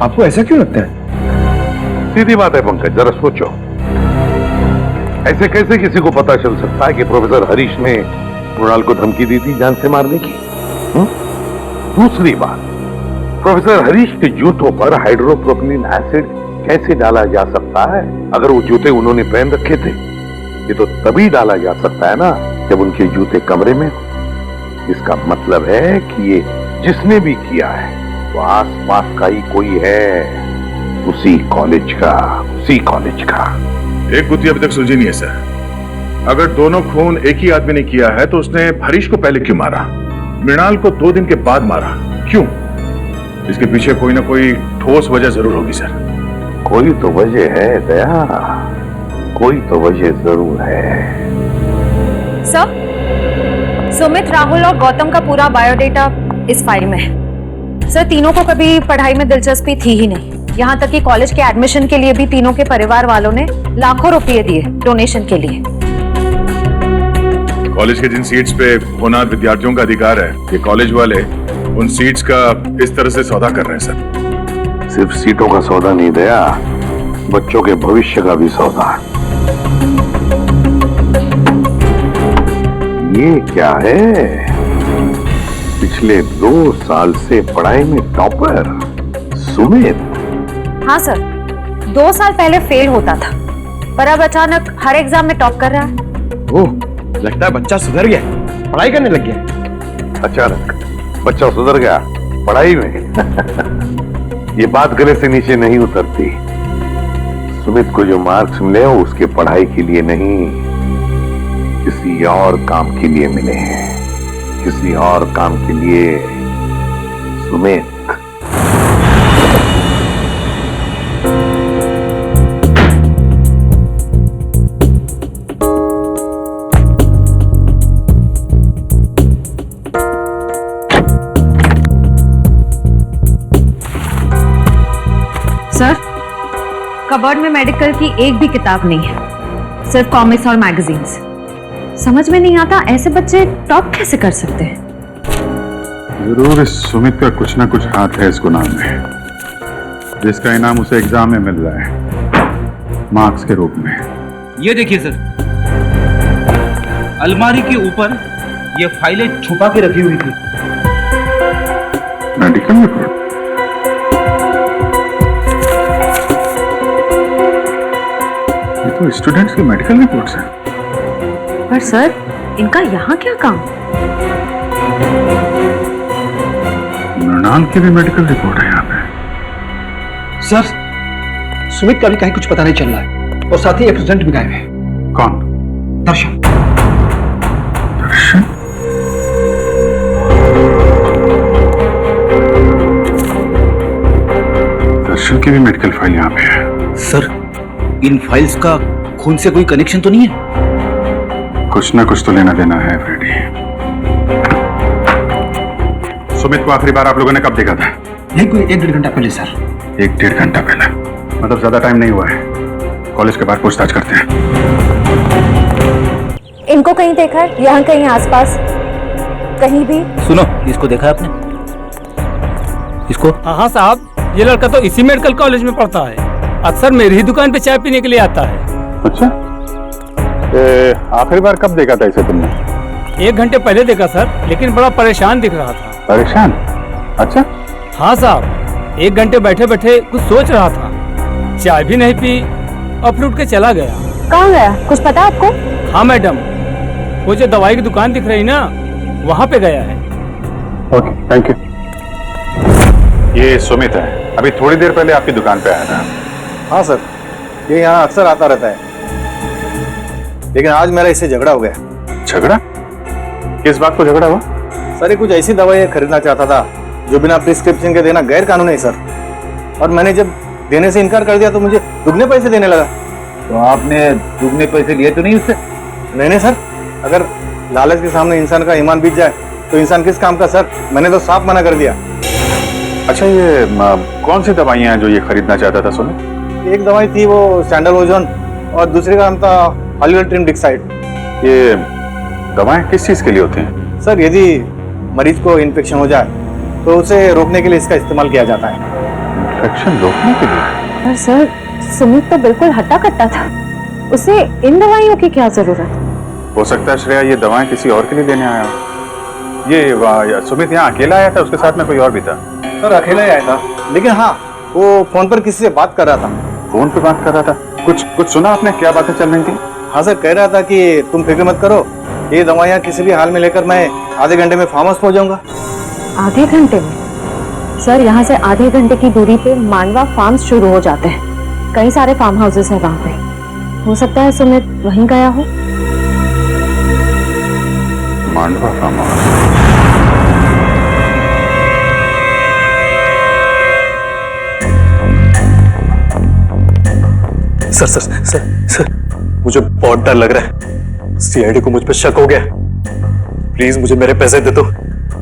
आपको ऐसा क्यों लगता है? सीधी बात है पंकज, जरा सोचो, ऐसे कैसे किसी को पता चल सकता है कि प्रोफेसर हरीश ने मृणाल को धमकी दी थी जान से मारने की? दूसरी बात, प्रोफेसर हरीश के जूतों पर हाइड्रोप्रोपिलीन एसिड कैसे डाला जा सकता है? अगर वो जूते उन्होंने पहन रखे थे, ये तो तभी डाला जा सकता है ना जब उनके जूते कमरे में हो। इसका मतलब है कि ये जिसने भी किया है वो आसपास का ही कोई है, उसी कॉलेज का, उसी कॉलेज का। एक गुत्थी अभी तक सुलझी नहीं है सर। अगर दोनों खून एक ही आदमी ने किया है तो उसने हरीश को पहले क्यों मारा, मृणाल को 2 दिन के बाद मारा क्यों? इसके पीछे कोई ना कोई ठोस वजह जरूर होगी सर। कोई तो वजह है दया, कोई तो वजह जरूर है। सर, सुमित, राहुल और गौतम का पूरा बायोडेटा इस फाइल में है। सर, तीनों को कभी पढ़ाई में दिलचस्पी थी ही नहीं। यहाँ तक कि कॉलेज के एडमिशन के लिए भी तीनों के परिवार वालों ने लाखों रुपए दिए डोनेशन के लिए। कॉलेज के जिन सीट्स पे होनहार विद्यार्थियों का अधिकार है, ये कॉलेज वाले उन सीट्स का इस तरह से सौदा कर रहे हैं सर। सिर्फ सीटों का सौदा नहीं दया, बच्चों के भविष्य का भी सौदा। ये क्या है? पिछले 2 साल से पढ़ाई में टॉपर सुमित। हाँ सर, 2 साल पहले फेल होता था, पर अब अचानक हर एग्जाम में टॉप कर रहा है। ओह, लगता है बच्चा सुधर गया, पढ़ाई करने लग गया। अचानक बच्चा सुधर गया पढ़ाई में? ये बात गले से नीचे नहीं उतरती। सुमित को जो मार्क्स मिले वो उसके पढ़ाई के लिए नहीं, किसी और काम के लिए मिले हैं, किसी और काम के लिए। सुमित, सर, कबर्ड में मेडिकल की एक भी किताब नहीं है, सिर्फ कॉमिक्स और मैगजीन्स। समझ में नहीं आता ऐसे बच्चे टॉप कैसे कर सकते हैं। जरूर इस सुमित का कुछ ना कुछ हाथ है इस गुनाह में, जिसका इनाम उसे एग्जाम में मिल रहा है मार्क्स के रूप में। ये देखिए सर, अलमारी के ऊपर ये फाइलें छुपा के रखी हुई थी। Medical report? ये तो स्टूडेंट्स की मेडिकल रिपोर्ट्स हैं। पर सर, इनका यहाँ क्या काम? मृणाल की भी मेडिकल रिपोर्ट है यहाँ पे। सर, सुमित का भी कहीं कुछ पता नहीं चल रहा है और साथ ही एक स्टूडेंट भी गायब है। कौन? दर्शन। दर्शन? दर्शन की भी मेडिकल फाइल यहाँ पे है। सर, इन फाइल्स का खून से कोई कनेक्शन तो नहीं है? कुछ ना कुछ तो लेना देना है फ्रेडी। सुमित को आखिरी बार आप लोगों ने कब देखा था? यही कोई 1-1.5 घंटा पहले सर। 1-1.5 घंटा पहले? मतलब ज्यादा टाइम नहीं हुआ है। कॉलेज के बाहर पूछताछ करते हैं। इनको कहीं देखा है? यहाँ कहीं आसपास कहीं भी? सुनो, इसको देखा है आपने? इसको? हाँ साहब, ये लड़का तो इसी मेडिकल कॉलेज में पढ़ता है। अक्सर मेरी ही दुकान पे चाय पीने के लिए आता है। अच्छा, आखिरी बार कब देखा था इसे तुमने? 1 घंटे पहले देखा सर, लेकिन बड़ा परेशान दिख रहा था। परेशान? अच्छा। हाँ साहब, 1 घंटे बैठे बैठे कुछ सोच रहा था, चाय भी नहीं पी और उठ के चला गया। कहाँ गया, कुछ पता आपको? हाँ मैडम, वो जो दवाई की दुकान दिख रही ना, वहाँ पे गया है। Okay, thank you. ये सुमित है, अभी थोड़ी देर पहले आपकी दुकान पे आया था। हाँ सर, ये यहाँ अक्सर आता रहता है, लेकिन आज मेरा इससे झगड़ा हो गया। झगड़ा? किस बात को झगड़ा हुआ? सर, ये कुछ ऐसी दवाई खरीदना चाहता था जो बिना प्रिस्क्रिप्शन के देना गैर कानूनी है सर, और मैंने जब देने से इनकार कर दिया तो मुझे दुगने पैसे देने लगा। तो आपने दुगने पैसे लिए तो नहीं उससे? नहीं सर, अगर लालच के सामने इंसान का ईमान बीत जाए तो इंसान किस काम का सर, मैंने तो साफ मना कर दिया। अच्छा, ये कौन सी दवाइयाँ हैं जो ये खरीदना चाहता था सुमित? एक दवाई थी वो सैंडल ओजोन और दूसरे का नाम था हॉलीवुड डिक्साइड। ये दवाएं किस चीज के लिए होती हैं? सर, यदि मरीज को इन्फेक्शन हो जाए तो उसे रोकने के लिए इसका इस्तेमाल किया जाता है। इन्फेक्शन रोकने के लिए? पर सर, सुमित तो बिल्कुल हट्टा कट्टा था, उसे इन दवाइयों की क्या जरूरत? हो सकता है श्रेया ये दवाएं किसी और के लिए देने आया हो। ये सुमित यहाँ अकेला आया था, उसके साथ में कोई और भी था? सर, अकेला ही आया था, लेकिन हाँ, वो फोन पर किसी से बात कर रहा था। फोन पे बात कर रहा था? कुछ सुना आपने, क्या बातें चल रही थी? हाँ सर, कह रहा था कि तुम फिक्र मत करो, ये दवाइयाँ किसी भी हाल में लेकर मैं आधे घंटे में फार्म हाउस पहुंच जाऊंगा। आधे घंटे में? सर, यहाँ से आधे घंटे की दूरी पे मांडवा फार्म्स शुरू हो जाते हैं, कई सारे फार्म हाउसेस हैं वहाँ पे। हो सकता है सुमित वहीं गया हो। Mandwa farm house? Sir sir sir sir, मुझे बहुत डर लग रहा है। सीआईडी को मुझ पर शक हो गया। प्लीज मुझे मेरे पैसे दे दो,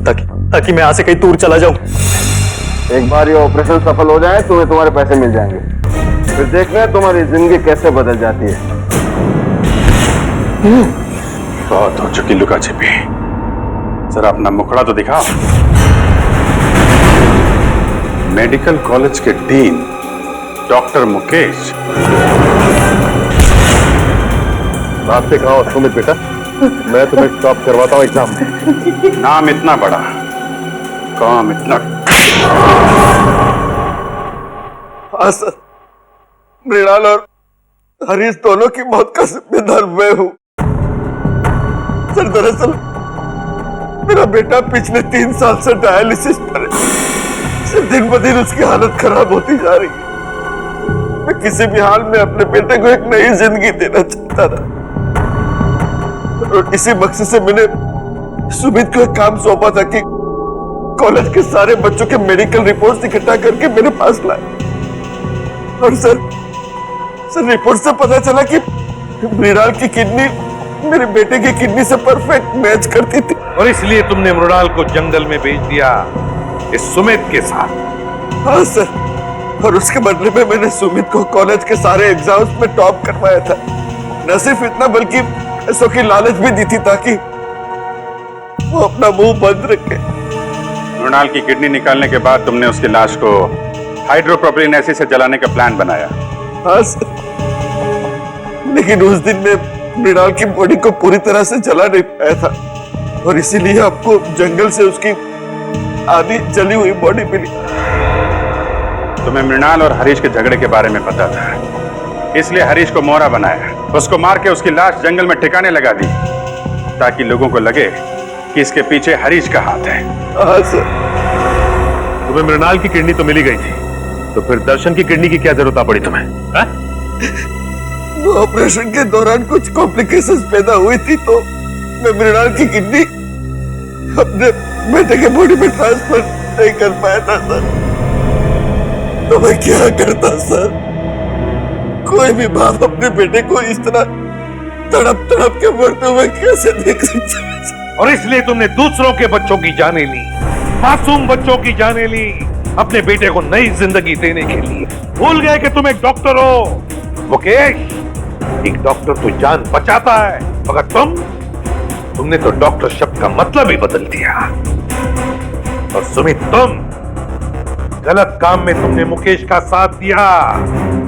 ताकि मैं यहाँ से कहीं दूर चला जाऊं। एक बार ये ऑपरेशन सफल हो जाए तुम्हें तुम्हारे पैसे मिल जाएंगे, फिर देखना तुम्हारी जिंदगी कैसे बदल जाती है। बहुत हो चुकी लुका छिपी, जरा अपना मुखड़ा तो दिखाओ। मेडिकल कॉलेज के डीन डॉक्टर मुकेश। बात से कहा सुमित बेटा, मैं तुम्हें टॉप करवाता हूँ एग्जाम में। नाम इतना बड़ा, काम इतना। हाँ सर, मृणाल और हरीश दोनों की मौत का जिम्मेदार मैं हूँ। सर, दरअसल मेरा बेटा पिछले 3 साल से डायलिसिस पर है। दिन ब दिन उसकी हालत खराब होती जा रही है। मैं किसी भी हाल में अपने बेटे को एक नई जिंदगी देना चाहता था और इसी मकसद से मैंने सुमित को एक काम सौंपा था कि कॉलेज के सारे बच्चों के मेडिकल रिपोर्ट्स इकट्ठा करके मेरे पास लाए। और सर रिपोर्ट से पता चला कि मृणाल की किडनी मेरे बेटे की किडनी से परफेक्ट मैच करती थी। और इसलिए तुमने मृणाल को जंगल में भेज दिया इस सुमित के साथ? हाँ सर, और उसके बदले में मैंने सुमित को कॉलेज के सारे एग्जाम्स में टॉप करवाया था। न सिर्फ इतना बल्कि पैसों की लालच भी दी थी ताकि वो अपना मुंह बंद रखे। मृणाल की किडनी निकालने के बाद तुमने उसकी लाश को हाइड्रोप्रोपिलीन एसिड से जलाने का प्लान बनाया? हाँ सर, लेकिन उस दिन में मृणाल की बॉडी को पूरी तरह से जला नहीं पाया था और इसीलिए आपको जंगल से उसकी आधी जली हुई बॉडी मिली। तुम्हें मृणाल और हरीश के झगड़े के बारे में पता था, इसलिए हरीश को मोहरा बनाया, उसको मार के उसकी लाश जंगल में ठिकाने लगा दी ताकि लोगों को लगे कि इसके पीछे हरीश का हाथ है। हाँ सर। तुम्हें मृणाल की किडनी तो मिली गई थी, तो फिर दर्शन की किडनी की क्या जरूरत पड़ी तुम्हें? वो ऑपरेशन के दौरान कुछ कॉम्प्लिकेशंस पैदा हुई थी तो मैं मृणाल की किडनी अपने बेटे के बॉडी में ट्रांसफर नहीं कर पाया था सर। तो मैं क्या करता सर? कोई भी बाप अपने बेटे को इस तरह तड़प तड़प के मरते हुए कैसे देख सकता है? और इसलिए तुमने दूसरों के बच्चों की जाने ली, मासूम बच्चों की जाने ली, अपने बेटे को नई जिंदगी देने के लिए। भूल गए कि तुम एक डॉक्टर हो मुकेश। एक डॉक्टर तो जान बचाता है, मगर तुमने तो डॉक्टर शब्द का मतलब ही बदल दिया। और सुमित, तुम गलत काम में तुमने मुकेश का साथ दिया,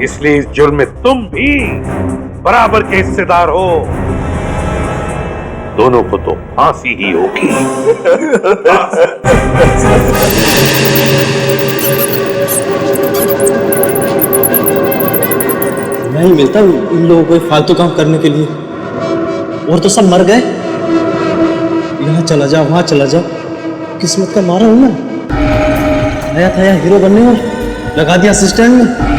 इसलिए इस जुर्म में तुम भी बराबर के हिस्सेदार हो। दोनों को तो फांसी ही होगी। नहीं मिलता इन लोगों को फालतू काम करने के लिए। और तो सब मर गए, यहाँ चला जाओ वहां चला जाओ, किस्मत का मारा हूं मैं। आया था यहाँ हीरो बनने और लगा दिया असिस्टेंट में।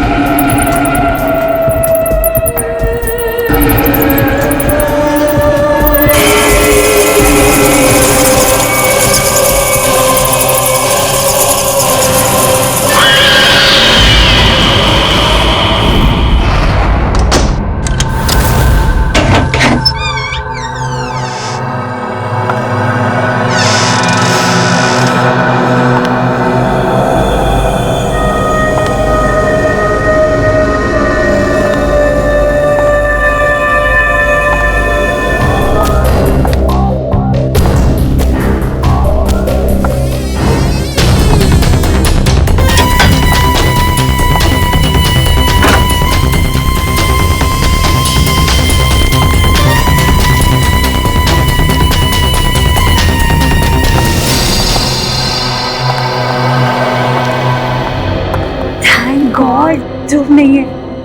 धूप नहीं है,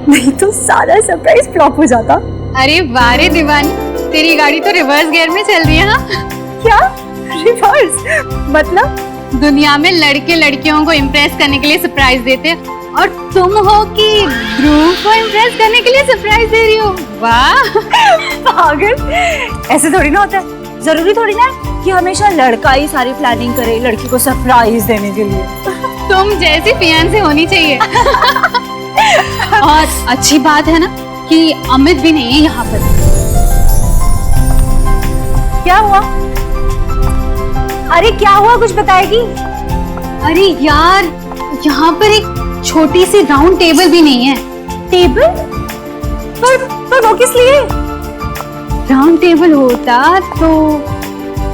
नहीं तो सारा सरप्राइज फ्लॉप हो जाता। अरे वाह रे दीवानी, तेरी गाड़ी तो रिवर्स गियर में चल रही है। हाँ क्या रिवर्स? मतलब दुनिया में लड़के लड़कियों को इम्प्रेस करने के लिए सरप्राइज देते हैं और तुम हो कि ध्रुव को इम्प्रेस करने के लिए सरप्राइज दे रही हो। वाह पागल, ऐसे थोड़ी ना होता है। जरूरी थोड़ी ना कि हमेशा लड़का ही सारी प्लानिंग करे लड़की को सरप्राइज देने के लिए। तुम जैसी फियांसे होनी चाहिए। और अच्छी बात है ना कि अमित भी नहीं है यहाँ पर। क्या हुआ? अरे क्या हुआ, कुछ बताएगी? अरे यार, यहाँ पर एक छोटी सी राउंड टेबल भी नहीं है। टेबल? पर वो किस लिए? राउंड टेबल होता तो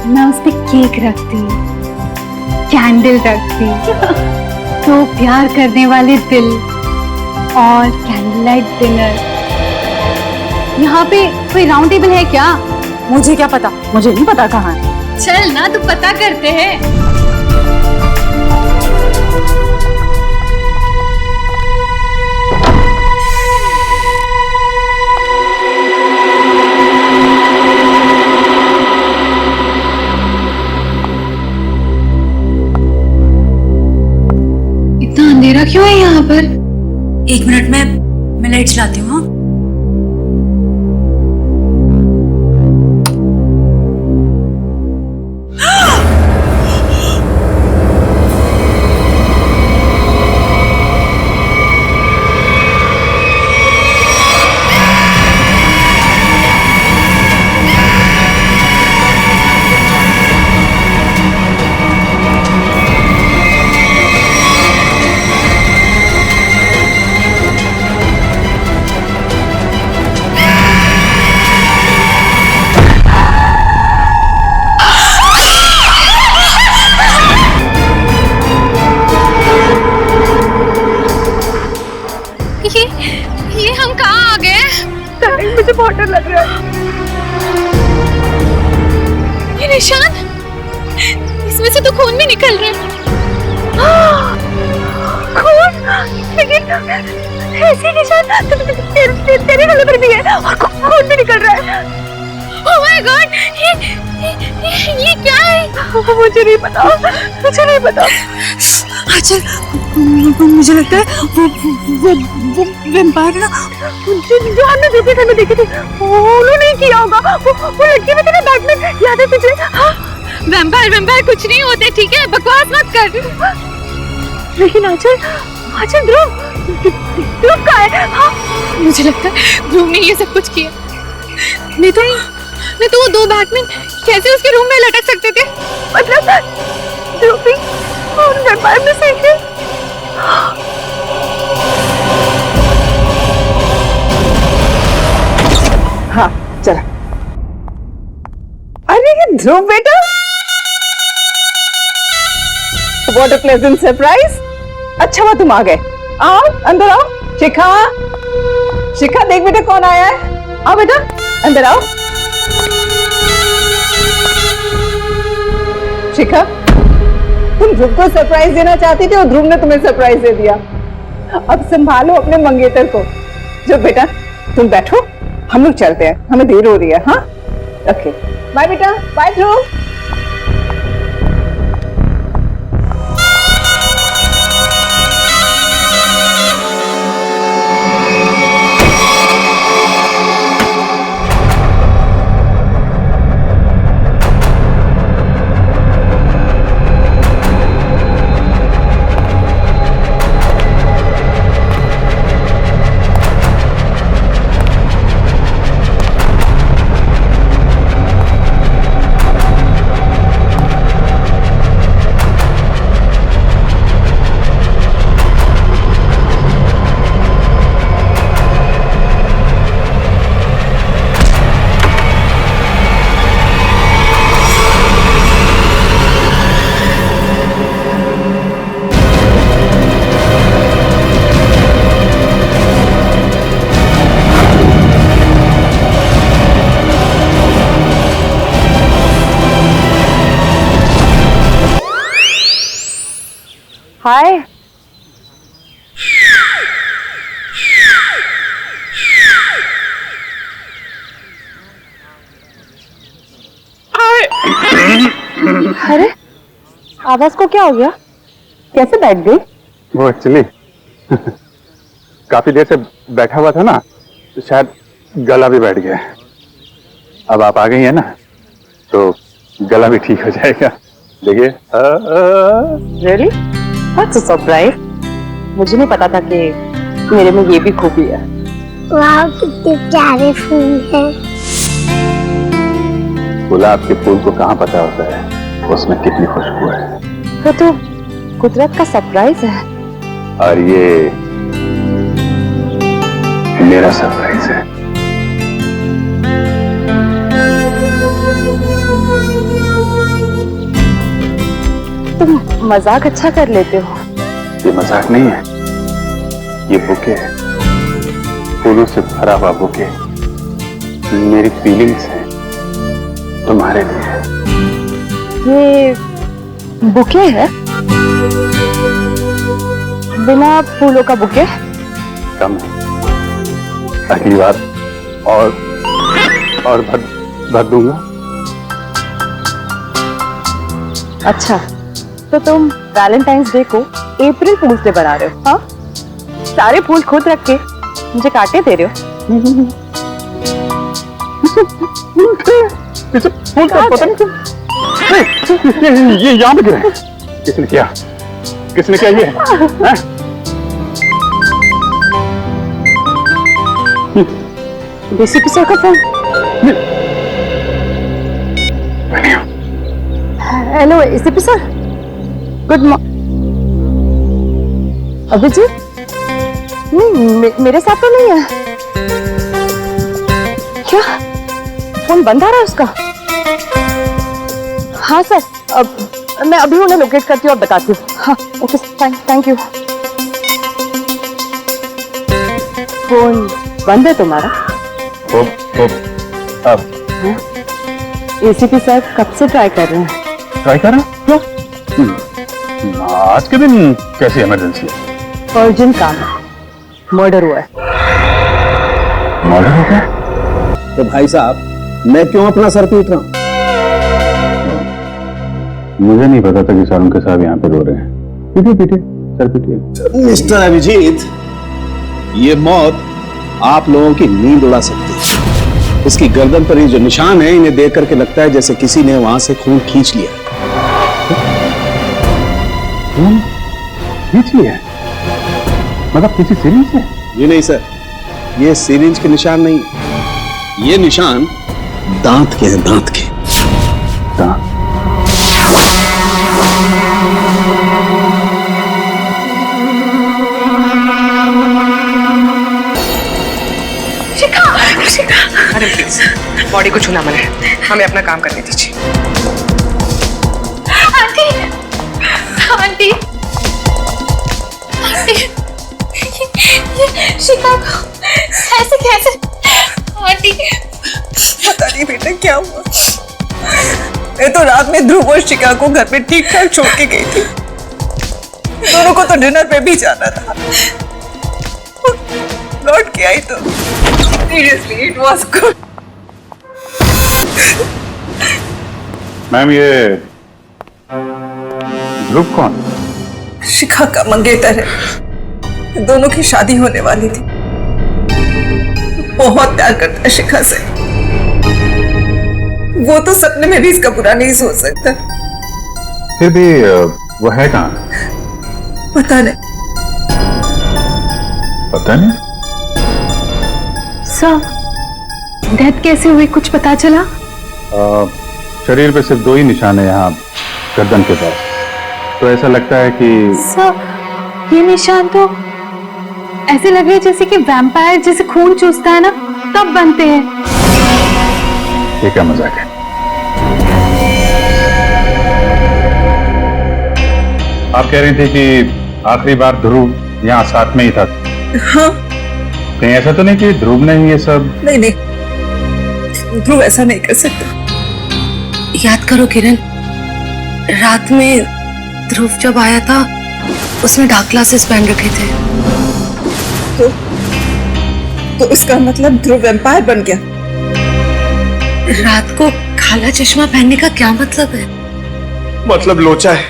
मैं उस पे केक रखती, कैंडल रखती, तो प्यार करने वाले दिल और कैंडल लाइट डिनर। यहाँ पे कोई राउंड टेबल है क्या? मुझे क्या पता, मुझे नहीं पता कहाँ है। चल ना, तो पता करते हैं। अंधेरा क्यों है यहाँ पर? 1 मिनट में मैं लाइट चलाती हूँ। हाँ? ये हम कहाँ आ गए? मुझे बहुत डर लग रहा है। ये निशान, इसमें से तो खून भी निकल रहा है। खून? लेकिन ऐसे निशान तेरे गले पर भी है और खून भी निकल रहा है। ओह माय गॉड, ये क्या है? मुझे नहीं पता, मुझे नहीं पता। अच्छा, मुझे लगता है वो वैम्पायर ना, जो हमने दूसरे घर में देखी थी, उन्होंने किया होगा। वो लड़की में तेरे बैग में याद है तुझे? वैम्पायर कुछ नहीं होते, ठीक है? बकवास मत कर। लेकिन आंचल ध्रुव कहाँ है? हाँ? मुझे लगता है ध्रुव ने ये सब कुछ किया। नहीं तो वो 2 बैटमैन कैसे उसके रूम में लटक सकते थे? मतलब ध्रुव भी उन वैम्पायर में से एक है। हाँ चल। अरे ये ध्रुव बेटा, व्हाट अ प्लेजेंट सरप्राइज। अच्छा हुआ तुम आ गए। आओ अंदर आओ। शिखा देख बेटा कौन आया है। आओ बेटा अंदर आओ। शिखा, तुम ध्रुव को सरप्राइज देना चाहती थी और ध्रुव ने तुम्हें सरप्राइज दे दिया। अब संभालो अपने मंगेतर को। जो बेटा तुम बैठो, हम लोग चलते हैं, हमें देर हो रही है। हाँ ओके, बाय बेटा, बाय ध्रुव। हाय। अरे आवाज को क्या हो गया? कैसे बैठ गई? वो एक्चुअली काफी देर से बैठा हुआ था ना, तो शायद गला भी बैठ गया। अब आप आ गई है ना, तो गला भी ठीक हो जाएगा। देखिए। रियली? What's a surprise. मुझे नहीं पता था कि मेरे में ये भी खूबी है। वाह कितने प्यारे फूल हैं। गुलाब के फूल को कहाँ पता होता है उसमें कितनी खुशबू है। वो तो कुदरत का सरप्राइज है। और ये मेरा सरप्राइज है। तुम मजाक अच्छा कर लेते हो। ये मजाक नहीं है, ये बुके है, फूलों से भरा हुआ बुके। मेरी फीलिंग्स है तुम्हारे लिए। ये बुके है? बिना फूलों का बुके? कम है, अगली बार और भर दूंगा। अच्छा तो तुम वैलेंटाइंस डे को अप्रैल फूल्स डे बना रहे हो? हाँ, सारे फूल खुद रख के मुझे काटे दे रहे हो। फूल का पता नहीं ये यहाँ पे गिरा है। किसने किया? किसने किया ये? डीसीपी सर का phone. Hello ACP sir, good morning. Abhijeet? नहीं, मेरे साथ तो नहीं है। क्या फोन बंद आ रहा है उसका? हाँ सर, अब मैं अभी उन्हें लोकेट करती हूँ और बताती हूँ। हाँ okay fine, thank you. Phone बंद है तुम्हारा? अब एसीपी सर कब से ट्राई कर रहे हैं? ट्राई कर रहे हैं? आज के दिन कैसी इमरजेंसी है? अर्जेंट काम है, मर्डर हुआ है। मर्डर हो गया? तो भाई साहब मैं क्यों अपना सर पीट रहा हूँ? मुझे नहीं पता था कि सारुण के साहब यहाँ पे रो रहे हैं। पीटिए पीटिए, सर पीटिए। मिस्टर अभिजीत, ये मौत आप लोगों की नींद उड़ा सकती है। इसकी गर्दन पर ये जो निशान है, इन्हें देख करके लगता है जैसे किसी ने वहां से खून खींच लिया। खून खींच लिया? मतलब किसी सिरिंज से? ये नहीं सर, ये सिरिंज के निशान नहीं, ये निशान दांत के हैं, दांत के। दांत? अरे प्लीज, बॉडी को छूना मना है, हमें अपना काम करने दीजिए। आंटी, आंटी, आंटी, ये शिखा को ऐसे कैसे? आंटी, पता नहीं बेटा क्या हुआ। मैं तो रात में ध्रुव और शिखा को घर पे ठीक ठाक छोड़ के गई थी। दोनों को तो डिनर पे भी जाना था। लौट के आई तो seriously it was good. Ma'am ये ध्रुव कौन? शिखा का मंगेतर है, दोनों की शादी होने वाली थी। बहुत प्यार करता है शिखा से, वो तो सपने में भी इसका बुरा नहीं सोच सकता। फिर भी वो है कहाँ? पता नहीं। पता नहीं? सर, डेथ कैसे हुई, कुछ पता चला? शरीर पे सिर्फ 2 ही निशान है यहाँ गर्दन के पास, तो ऐसा लगता है कि सर, ये निशान तो ऐसे लग रहे जैसे कि वैम्पायर जैसे खून चूसता है ना, तब बनते हैं। ये क्या मजाक है? आप कह रही थी कि आखिरी बार ध्रुव यहाँ साथ में ही था। हाँ। कहीं ऐसा तो नहीं कि ध्रुव ने ही ये सब? नहीं नहीं, ध्रुव ऐसा नहीं कर सकता। याद करो किरण, रात में ध्रुव जब आया था उसने डार्क ग्लासेस पहन रखे थे। तो इसका मतलब ध्रुव वैम्पायर बन गया। रात को काला चश्मा पहनने का क्या मतलब है? मतलब लोचा है।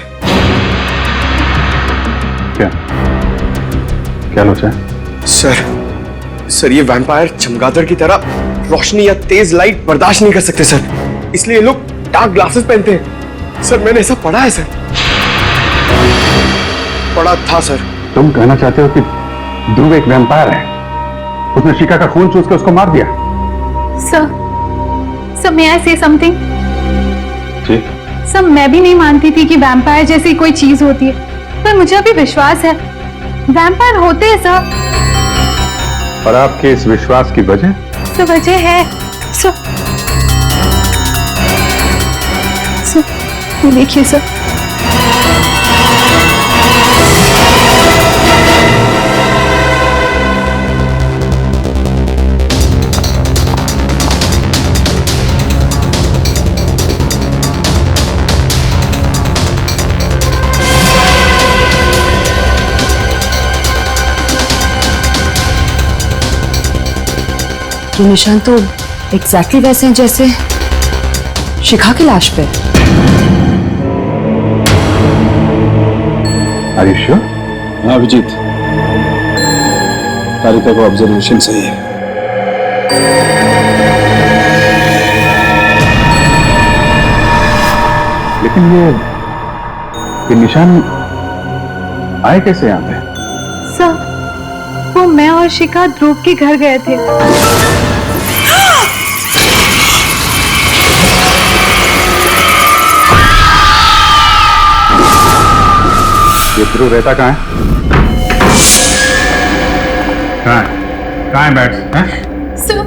क्या क्या लोचा है? सर ये वैम्पायर चमगादड़ की तरह रोशनी या तेज लाइट बर्दाश्त नहीं कर सकते सर, इसलिए ये लोग डार्क ग्लासेस पहनते हैं। सर मैंने ऐसा पढ़ा है सर, पढ़ा था सर। तुम कहना चाहते हो कि ध्रुव एक वैम्पायर है? उसने शिखा का खून चूस के उसको मार दिया? Sir, may I say something? ठीक। सर, मैं भी नहीं मानती थी कि वैम्पायर जैसी कोई चीज होती है, पर मुझे अभी विश्वास है वैम्पायर होते हैं सर। और आपके इस विश्वास की वजह? तो वजह है सर, ये देखिए सर। ये निशान तो एग्जैक्टली वैसे हैं जैसे शिखा की लाश पे। हरीश? हाँ अभिजीत, तारिका को ऑब्जर्वेशन सही है। लेकिन ये निशान आए कैसे यहाँ पे? सर, वो मैं और शिखा ध्रुव के घर गए थे। ये ध्रुव रहता कहाँ है? कहाँ है बैट्स? हैं? सर,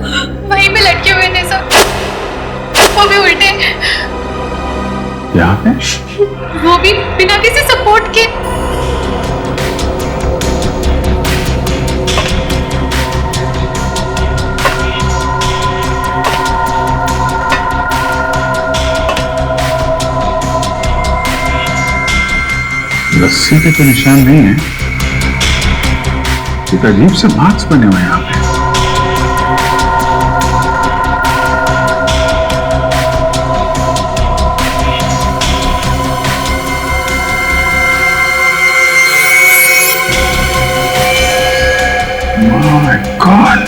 वहीं पे लटके हुए थे सर, वो भी उल्टे, यहाँ पे? वो भी बिना किसी सपोर्ट के। रस्सी के तो निशान नहीं है, एक अजीब से मार्क्स बने हुए हैं यहाँ पे। My God!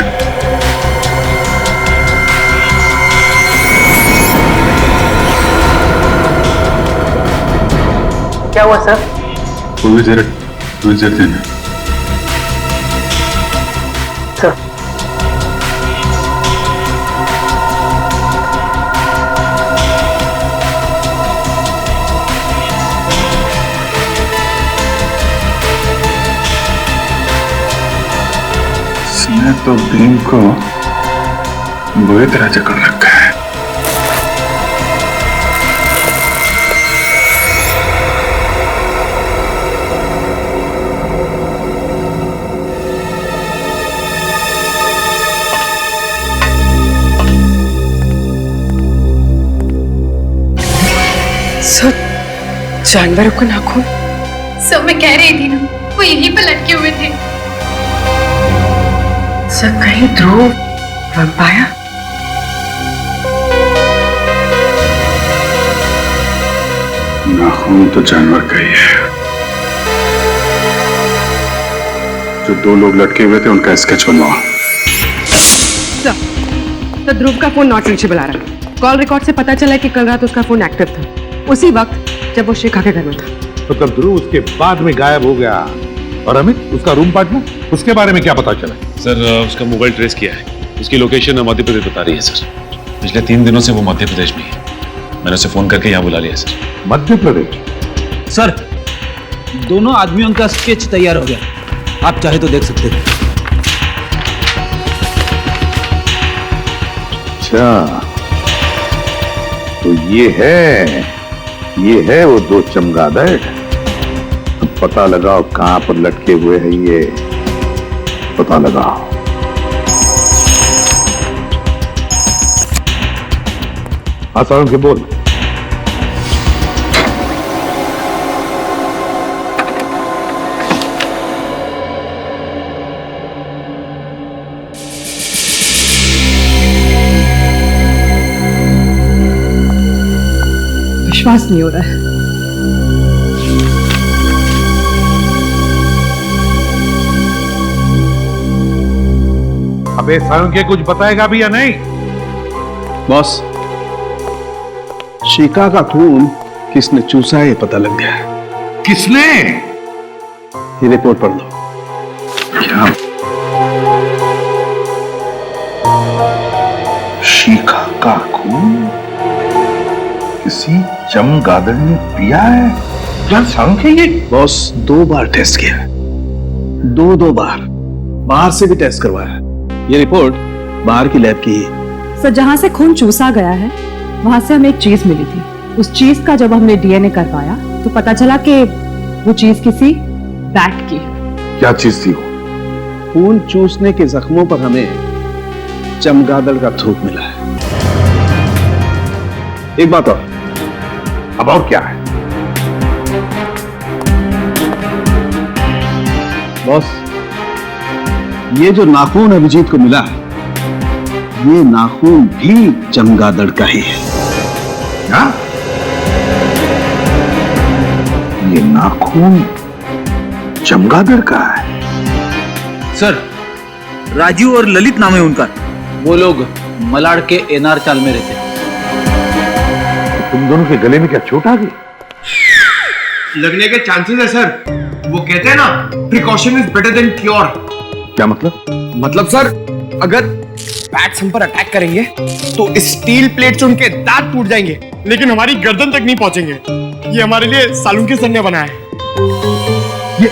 क्या हुआ सर? कोई जरा देना। सर, इसने तो भीम को बुरी तरह जकड़ रखा है। सर, जानवरों का नाखून। सर, मैं कह रही थी ना, वो यहीं पे लटके हुए थे। सर, कहीं ध्रुव वैम्पायर? नाखून तो जानवर का ही है। जो दो लोग लटके हुए थे उनका स्केच बनवाओ। तो ध्रुव का फोन नॉट रीचेबल आ रहा है। कॉल रिकॉर्ड से पता चला कि कल रात उसका फोन एक्टिव था, उसी वक्त जब वो शिखा के घर में था। तो कब ध्रुव उसके बाद में गायब हो गया। और अमित, उसका रूम पार्टनर, उसके बारे में क्या पता चला? सर, उसका मोबाइल ट्रेस किया है, उसकी लोकेशन मध्य प्रदेश बता रही है सर। पिछले 3 दिनों से वो मध्य प्रदेश में है। मैंने उसे फोन करके यहाँ बुला लिया सर। मध्य प्रदेश? सर, दोनों आदमियों का स्केच तैयार हो गया, आप चाहे तो देख सकते हैं। अच्छा, तो ये है वो दो चमगादड़। अब पता लगाओ कहां पर लटके हुए हैं ये, पता लगाओ। हाँ सारुण के बोल। विश्वास नहीं हो रहा है। अबे सारुण के कुछ बताएगा भी या नहीं? बॉस, शिखा का खून किसने चूसा है ये पता लग गया है। किसने? ये रिपोर्ट पढ़ लो। क्या? शिखा का खून किसी चमगादड़ ने पिया है? क्या सांख्य ये? बॉस, 2 बार टेस्ट किया, 2 बार, बाहर से भी टेस्ट करवाया। ये रिपोर्ट बाहर की लैब की है। सर, जहां से खून चूसा गया है वहां से हमें एक चीज मिली थी। उस चीज का जब हमने डीएनए करवाया तो पता चला कि वो चीज किसी बैट की है। क्या चीज थी वो? खून चूसने के जख्मों पर हमें चमगादड़ का थूक मिला है। एक बात और। अब और क्या है? बॉस, ये जो नाखून अभिजीत को मिला है, ये नाखून भी चमगादड़ का ही है। क्या? ये नाखून चमगादड़ कहाँ है? सर, राजू और ललित नाम है उनका। वो लोग मलाड के एनआर चाल में रहते। तुम दोनों के गले में क्या चोट आ गई? लगने के चांसेस है सर। वो कहते हैं ना, precaution is better than cure. क्या मतलब? मतलब सर, अगर बैट्स हम पर अटैक करेंगे तो स्टील प्लेट से उनके दांत टूट जाएंगे, लेकिन हमारी गर्दन तक नहीं पहुंचेंगे। ये हमारे लिए सालुंके सर ने बनाया है। ये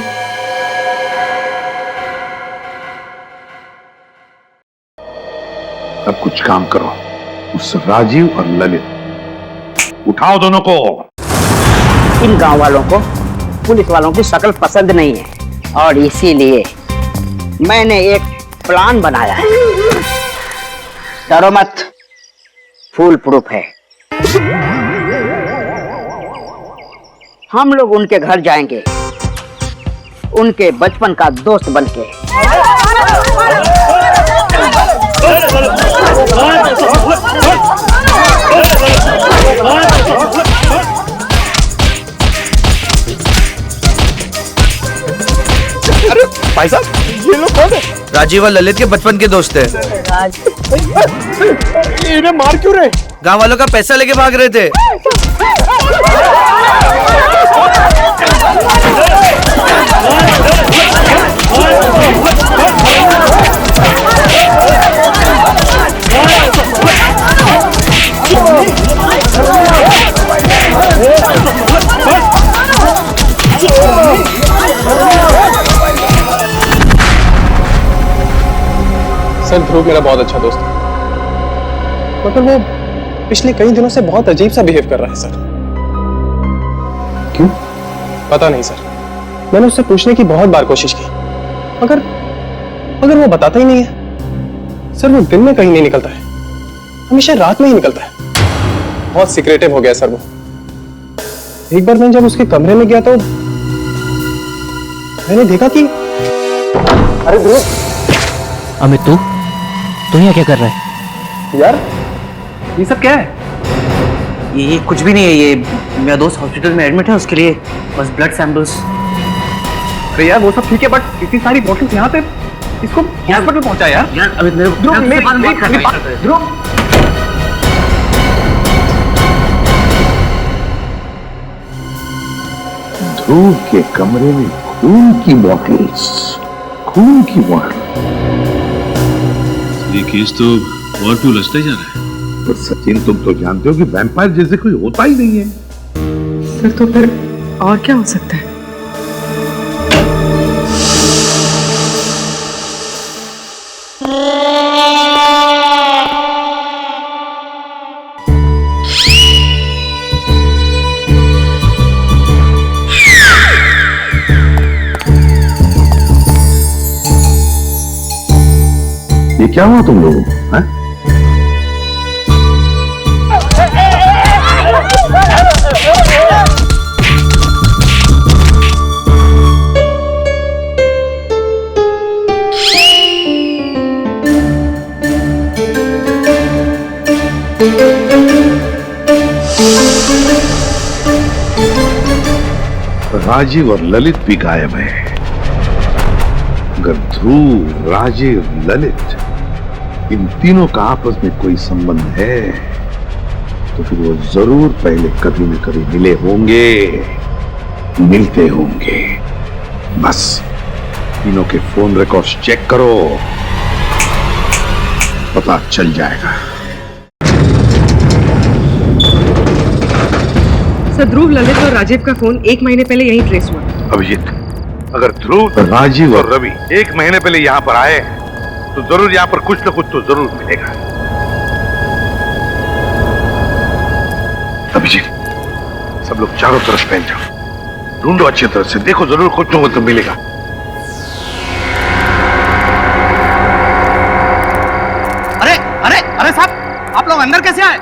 अब कुछ काम करो, उस राजीव और ललित उठाओ दोनों को। इन गांव वालों को पुलिस वालों की शक्ल पसंद नहीं है और इसीलिए मैंने एक प्लान बनाया है। डरो मत, फुल प्रूफ है। हम लोग उनके घर जाएंगे, उनके बचपन का दोस्त बनके। अरे भाई साहब, ये लोग कौन है? राजीव और ललित के बचपन के दोस्त हैं। इन्हें मार क्यों रहे? गांव वालों का पैसा लेके भाग रहे थे। सर, ध्रुव मेरा बहुत अच्छा दोस्त है, मगर वो पिछले कई दिनों से बहुत अजीब सा बिहेव कर रहा है सर। क्यों? पता नहीं सर। मैंने उससे पूछने की बहुत बार कोशिश की, मगर वो बताता ही नहीं है। सर, वो दिन में कहीं नहीं निकलता है, हमेशा रात में ही निकलता है। बहुत सीक्रेटिव हो गया सर वो। एक बार मैं जब उसके कमरे में गया तो मैंने देखा कि अरे ध्रुव। अमित, तू यहाँ क्या कर रहा है? यार, ये सब क्या है? ये कुछ भी नहीं है। ये मेरा दोस्त हॉस्पिटल में एडमिट है, उसके लिए बस ब्लड सैंपल्स। अरे यार, वो सब ठीक है, बट इतनी सारी बोतल्स यहाँ पे, इसको हॉस्पिटल पहुंचा यार। अमित, मेरे ध्रुव के कमरे में खून की बॉटल्स, खून की बॉटल। ये केस तो और भी उलझता ही जा रहा है। पर सचिन, तुम तो जानते हो कि वैम्पायर जैसे कोई होता ही नहीं है। सर, तो फिर और क्या हो सकता है? ये क्या हुआ तुम लोगों को? हैं? राजीव और ललित भी गायब है। अगर ध्रुव, राजीव, ललित, इन तीनों का आपस में कोई संबंध है तो फिर वो जरूर पहले कभी न कभी मिले होंगे, मिलते होंगे। बस तीनों के फोन रिकॉर्ड्स चेक करो, पता चल जाएगा। सर, ध्रुव, ललित और राजीव का फोन 1 महीने पहले यहीं ट्रेस हुआ। अभिजीत, अगर ध्रुव, राजीव और रवि 1 महीने पहले यहाँ पर आए तो जरूर यहाँ पर कुछ न कुछ तो जरूर मिलेगा। अभिजीत, सब लोग चारों तरफ फैल जाओ, ढूंढो अच्छी तरह से, देखो जरूर कुछ न कुछ तो मिलेगा। अरे अरे अरे साहब, आप लोग अंदर कैसे आए?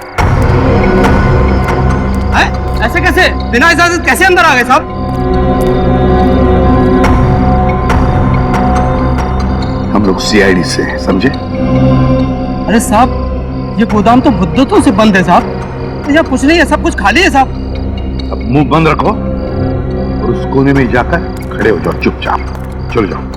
ऐसे कैसे, बिना इजाजत कैसे अंदर आ गए साहब? हम लोग सीआईडी से, समझे? अरे साहब, ये गोदाम तो मुद्दतों से बंद है साहब। यहाँ कुछ नहीं है, सब कुछ खाली है साहब। अब मुंह बंद रखो और उस कोने में जाकर खड़े हो जाओ चुपचाप। चलो जाओ।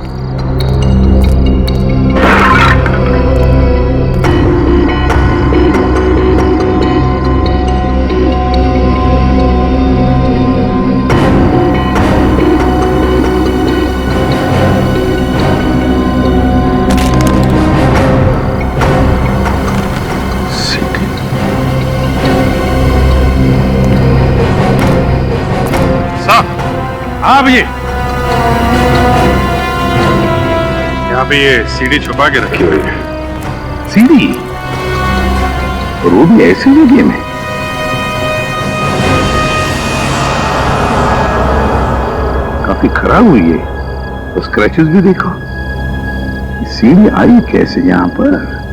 हाँ भैया, यहाँ पे ये सीडी छुपा के रखी हुई है। सीडी? और वो भी ऐसी जगह में? काफी खराब हुई है, तो स्क्रैचेस भी देखो। सीडी आई कैसे यहाँ पर?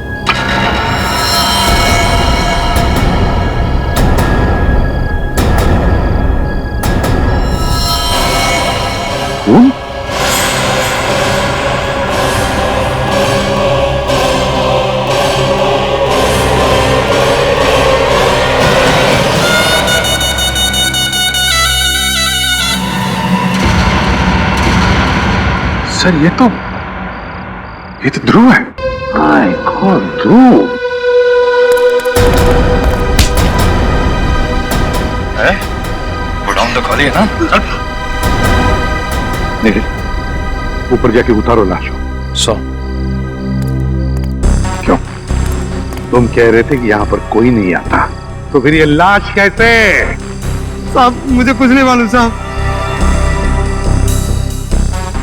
खून? सर ये तो ध्रुव है। माय गॉड, ध्रुव है? गोडाउन तो खाली है ना? चल नहीं, ऊपर जाके उतारो लाश को। सो क्यों? तुम कह रहे थे कि यहाँ पर कोई नहीं आता, तो फिर ये लाश कैसे? साहब मुझे कुछ नहीं मालूम साहब।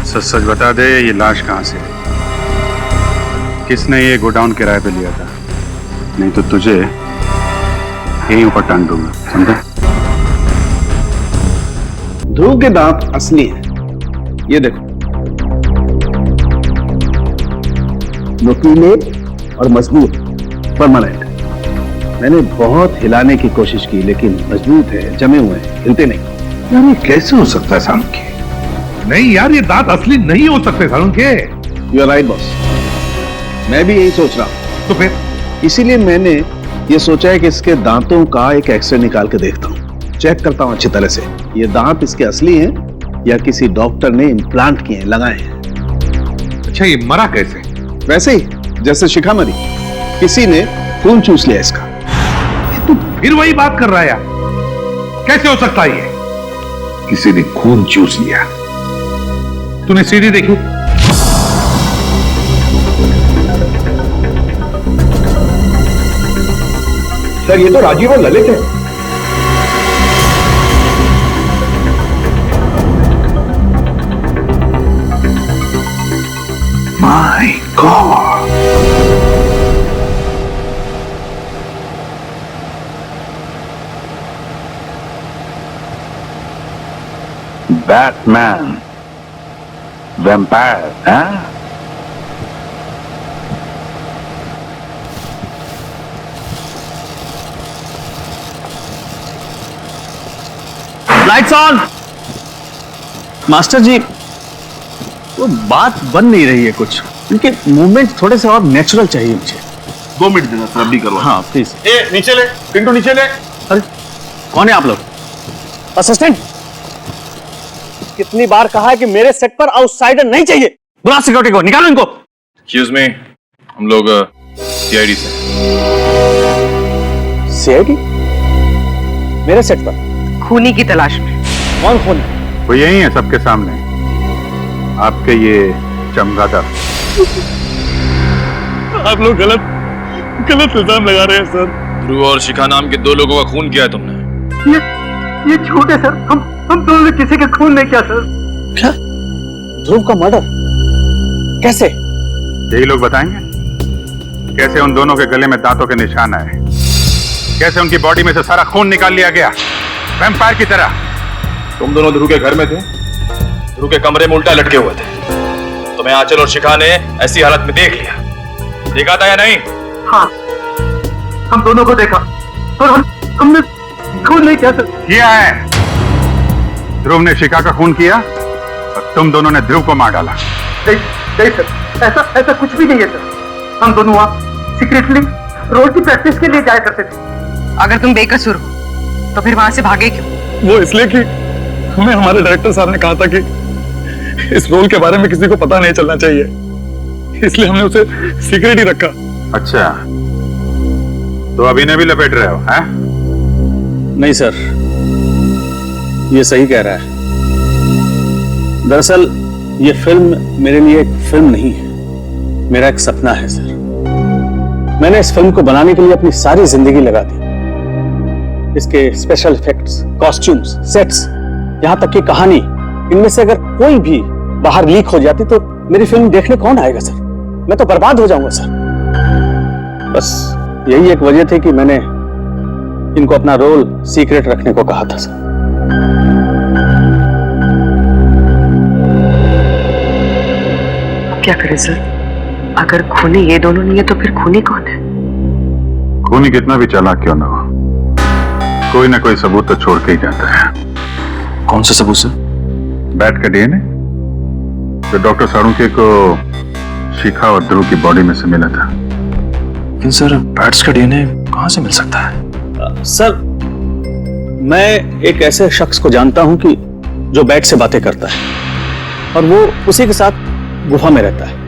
सच सच बता दे, ये लाश कहाँ से? किसने ये गोडाउन किराए पे लिया था? नहीं तो तुझे यहीं ऊपर टांग दूंगा, समझा? ध्रुव के दांत असली हैं। ये देखो, नुकीले और मजबूत, परमानेंट। मैंने बहुत हिलाने की कोशिश की लेकिन मजबूत है, जमे हुए हैं, हिलते नहीं। यार ये कैसे हो सकता है सालुंके? नहीं यार, ये दांत असली नहीं हो सकते Salunke. You are right boss, मैं भी यही सोच रहा हूं। तो फिर इसीलिए मैंने ये सोचा है कि इसके दांतों का एक एक्सरे निकाल के देखता हूँ, चेक करता हूँ अच्छी तरह से ये दांत इसके असली हैं या किसी डॉक्टर ने इम्प्लांट किए, लगाए हैं। अच्छा, ये मरा कैसे? वैसे ही जैसे शिखा मरी, किसी ने खून चूस लिया इसका। ये तू फिर वही बात कर रहा है यार, कैसे हो सकता है ये? किसी ने खून चूस लिया? तूने सीडी देखी? सर ये तो राजीव और ललित है। My God! Batman, vampire, huh? Lights on. Master ji, वो बात बन नहीं रही है कुछ, उनके मूवमेंट थोड़े से और नेचुरल चाहिए मुझे। 2 मिनट देना सर, अभी करवा। हाँ प्लीज। ए नीचे ले, पिंटू नीचे ले। अरे कौन है आप लोग? असिस्टेंट, कितनी बार कहा है कि मेरे सेट पर आउटसाइडर नहीं चाहिए। बुला सिक्योरिटी को, निकालो इनको। एक्सक्यूज मी, हम लोग सीआईडी से। सीआईडी? मेरे सेट पर खूनी की तलाश में। कौन खूनी? वो यही है सबके सामने, आपके ये चमगादड़। आप लोग गलत इल्जाम लगा रहे हैं सर। ध्रुव और शिखा नाम के 2 लोगों का खून किया है तुमने। ये झूठ है सर, हम दोनों ने किसी का खून नहीं किया सर। क्या? ध्रुव का मर्डर कैसे? यही लोग बताएंगे कैसे उन दोनों के गले में दांतों के निशान आए, कैसे उनकी बॉडी में से सारा खून निकाल लिया गया वैम्पायर की तरह। तुम दोनों ध्रुव के घर में थे, ध्रुव के कमरे में उल्टा लटके हुए थे। तुम्हें आंचल और शिखा ने ऐसी हालत में देख लिया, देखा था या नहीं? हाँ, हम दोनों को देखा और हमने खून नहीं किया सर। किया है। ध्रुव ने शिखा का खून किया और तुम दोनों ने ध्रुव को मार डाला। नहीं सर, ऐसा कुछ भी नहीं है सर। हम दोनों वहाँ सीक्रेटली रोड की प्रैक्टिस के लिए जाया करते थे। अगर तुम बेकसूर हो तो फिर वहां से भागे क्यों? वो इसलिए कि हमें हमारे डायरेक्टर साहब ने कहा था कि इस रोल के बारे में किसी को पता नहीं चलना चाहिए, इसलिए हमने उसे सीक्रेट ही रखा। अच्छा, तो अभिनय भी लपेट रहे हो, हैं? नहीं सर, ये सही कह रहा है। दरअसल ये फिल्म मेरे लिए एक फिल्म नहीं है, मेरा एक सपना है सर। मैंने इस फिल्म को बनाने के लिए अपनी सारी जिंदगी लगा दी। इसके स्पेशल इफेक्ट्स, कॉस्ट्यूम्स, सेट्स, यहां तक कि कहानी, इनमें से अगर कोई भी बाहर लीक हो जाती तो मेरी फिल्म देखने कौन आएगा सर? मैं तो बर्बाद हो जाऊंगा सर। बस यही एक वजह थी कि मैंने इनको अपना रोल सीक्रेट रखने को कहा था सर। क्या करें सर? अगर खूनी ये दोनों नहीं है तो फिर खूनी कौन है? खूनी कितना भी चालाक क्यों ना हो, कोई ना कोई सबूत तो छोड़ के ही जाता है। कौन सा सबूत सर? बैट का डीएनए जो डॉक्टर साळुंखे को शिखा और ध्रुव की बॉडी में से मिला था। लेकिन सर बैट्स का डीएनए कहां से मिल सकता है? सर, मैं एक ऐसे शख्स को जानता हूं कि जो बैट से बातें करता है और वो उसी के साथ गुफा में रहता है।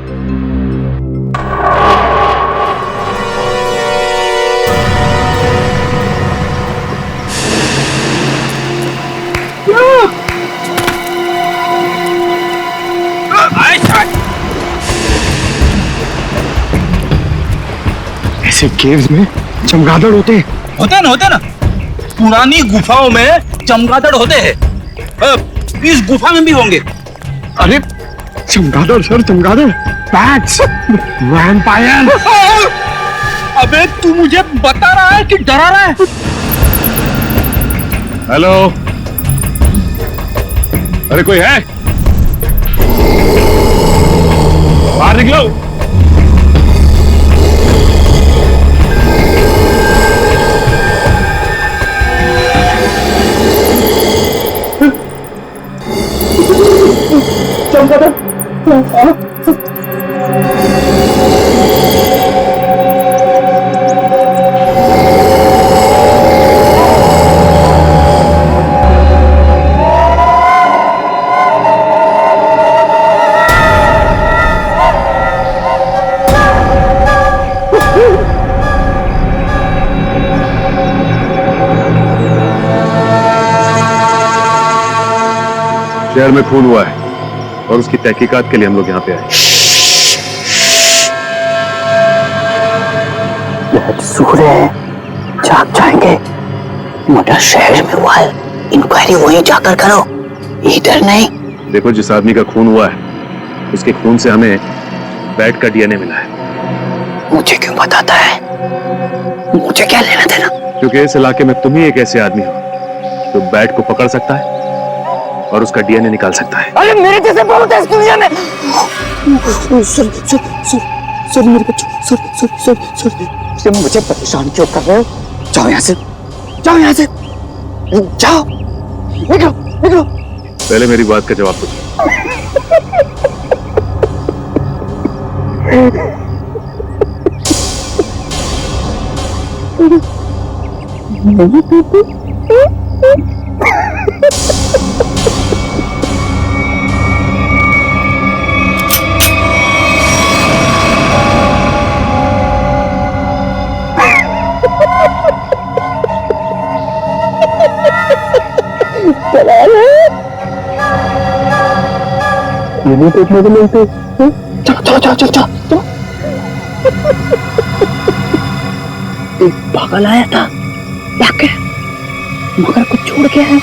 ऐसे केव्स में चमगादड़ होते हैं। होते ना पुरानी गुफाओं में चमगादड़ होते हैं, इस गुफा में भी होंगे। अरे चमगादड़ सर, चमगादड़, बैट्स, वैम्पायर। अबे तू मुझे बता रहा है कि डरा रहा है? हेलो, अरे कोई है? बाहर निकलो। शहर में खून हुआ है और उसकी तहकीकात के लिए हम लोग यहाँ पे आए। सूर्य जाग जाएंगे, मर्डर शहर में हुआ है, इंक्वायरी वहीं जाकर करो, इधर नहीं। देखो, जिस आदमी का खून हुआ है उसके खून से हमें बैट का डीएनए मिला है। मुझे क्यों बताता है? मुझे क्या लेना देना? क्योंकि इस इलाके में तुम ही एक ऐसे आदमी हो जो बैट को पकड़ सकता है और उसका डीएनए निकाल सकता है। अरे मेरे जैसे बहुत है इस दुनिया में। सर मेरे बच्चों, सर मुझे परेशान क्यों कर रहे हो? जाओ यहाँ से, जाओ यहाँ से, जाओ, निकलो निकलो। पहले मेरी बात का जवाब दो। चलो। एक पागल आया था, क्या मगर कुछ छोड़ गया है।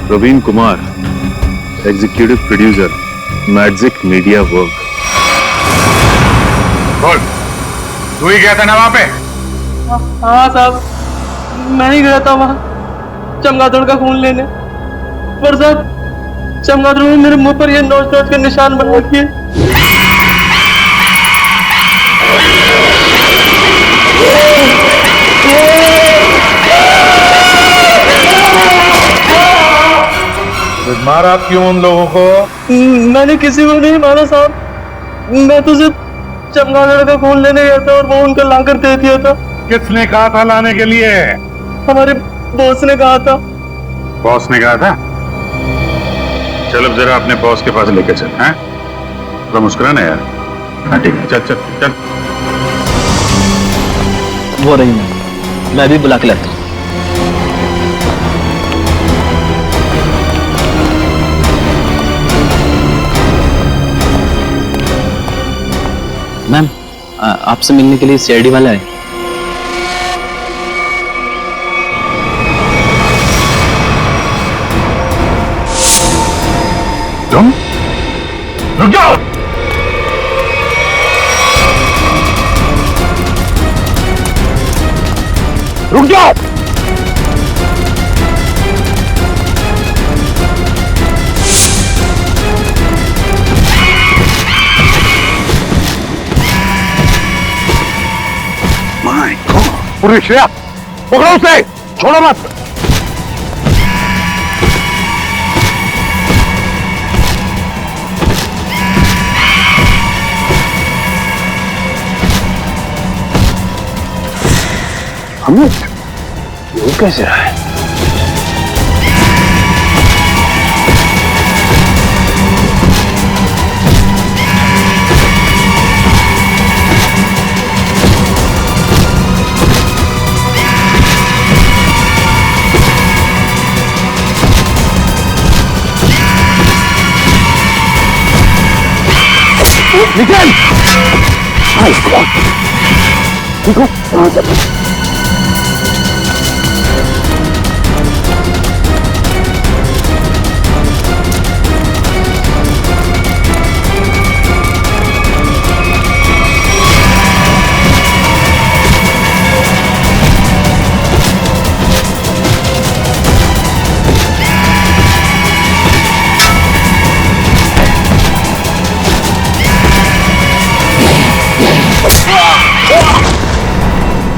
Praveen Kumar, executive producer, Magic Media Work. बोल, तू ही गया था ना वहां पे? हाँ साहब, मैं ही गया था वहां चमगादड़ का खून लेने, पर साहब चमगादड़ ने मेरे मुंह पर ये नोच के निशान बना रखे। मारा क्यों उन लोगों को? मैंने किसी को नहीं मारा साहब, मैं तो सिर्फ चमगादड़ का खून लेने गया था और वो उनका लाकर दे दिया था। किसने कहा था लाने के लिए? हमारे बॉस ने कहा था। बॉस ने कहा था? चल अब जरा अपने बॉस के पास लेके चल। हैं? थोड़ा मुस्कुराना यार। हाँ ठीक है, चल चल चल। वो रही मैं भी बुला के लाता हूँ। मैम, आपसे मिलने के लिए सीआईडी वाला है। तुम रुक जाओ। रुक जाओ। माय गॉड, पूरी श्रेया पकड़ो उसे, छोड़ो मत। अमित, ये कैसे रहा है? निकल! देखो कहां से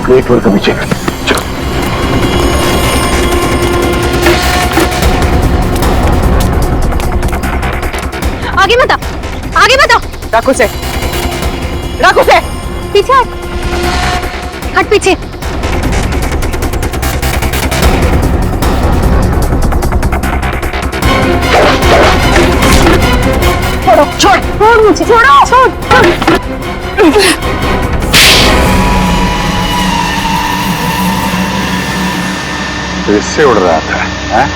गेट पर कभी चेक। आगे मत आओ, आगे मत आओ। रखो से, रखो से। पीछे हट, हट पीछे। छोड़ो, छोड़ मुझे, छोड़ो, छोड़। तो इससे उड़ रहा था, हैं?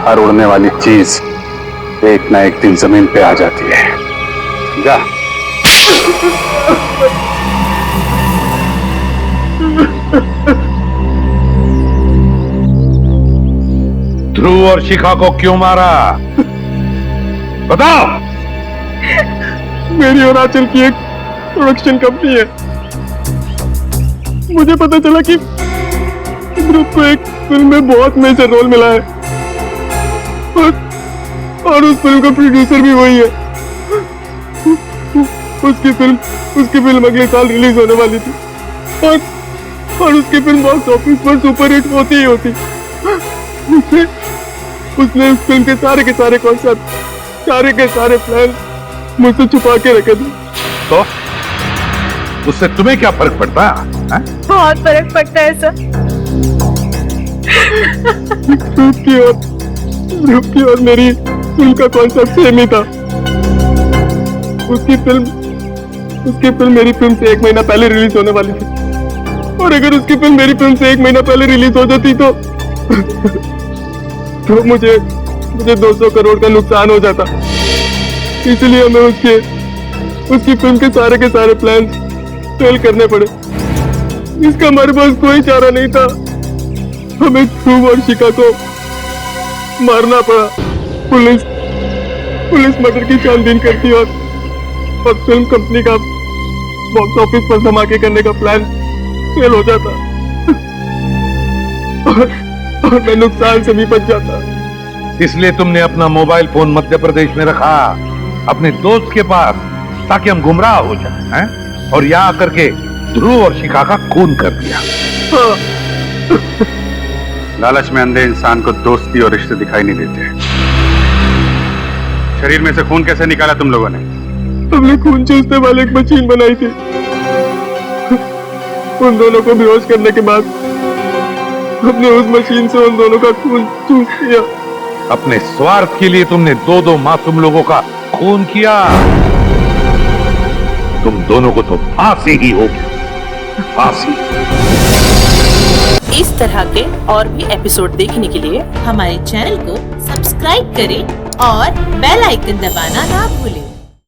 हर उड़ने वाली चीज एक ना एक दिन जमीन पे आ जाती है। जा। ध्रुव और शिखा को क्यों मारा? बताओ। मेरी और आंचल की एक प्रोडक्शन कंपनी है। मुझे पता चला कि ध्रुव को एक फिल्म में बहुत मेजर रोल मिला है और उस फिल्म का प्रोड्यूसर भी वही है। उसकी फिल्म अगले साल रिलीज होने वाली थी और उसकी फिल्म बॉक्स ऑफिस पर सुपर हिट होती ही होती। उसने उस फिल्म के सारे कॉन्सेप्ट, सारे के सारे प्लान मुझसे छुपा के रखे थे। तो उससे तुम्हें क्या फर्क पड़ता है? बहुत फर्क पड़ता है सर। ध्रुव की और मेरी फिल्म का कॉन्सेप्ट सेम ही था। उसकी फिल्म मेरी फिल्म से 1 महीना पहले रिलीज होने वाली थी और अगर उसकी फिल्म मेरी फिल्म से 1 महीना पहले रिलीज हो जाती तो मुझे 200 करोड़ का नुकसान हो जाता। इसलिए हमें उसकी फिल्म के सारे प्लान फेल करने पड़े। इसका हमारे पास कोई चारा नहीं था। हमें ध्रुव और शिखा को मारना पड़ा। पुलिस मर्डर की छानबीन करती और फिल्म कंपनी का बॉक्स ऑफिस पर धमाके करने का प्लान फेल हो जाता और मैं नुकसान से भी बच जाता। इसलिए तुमने अपना मोबाइल फोन मध्य प्रदेश में रखा, अपने दोस्त के पास, ताकि हम गुमराह हो जाएं, हैं? और यहाँ करके ध्रुव और शिखा का खून कर दिया। लालच में अंधे इंसान को दोस्ती और रिश्ते दिखाई नहीं देते। शरीर में से खून कैसे निकाला तुम लोगों ने? हमने खून चूसने वाले एक मशीन बनाई थी। उन दोनों को बेहोश करने के बाद हमने उस मशीन से उन दोनों का खून चूस लिया। अपने स्वार्थ के लिए तुमने दो मासूम लोगों का खून किया। तुम दोनों को तो फांसी ही होगी, फांसी। इस तरह के और भी एपिसोड देखने के लिए हमारे चैनल को सब्सक्राइब करें और बेल आइकन दबाना ना भूलें।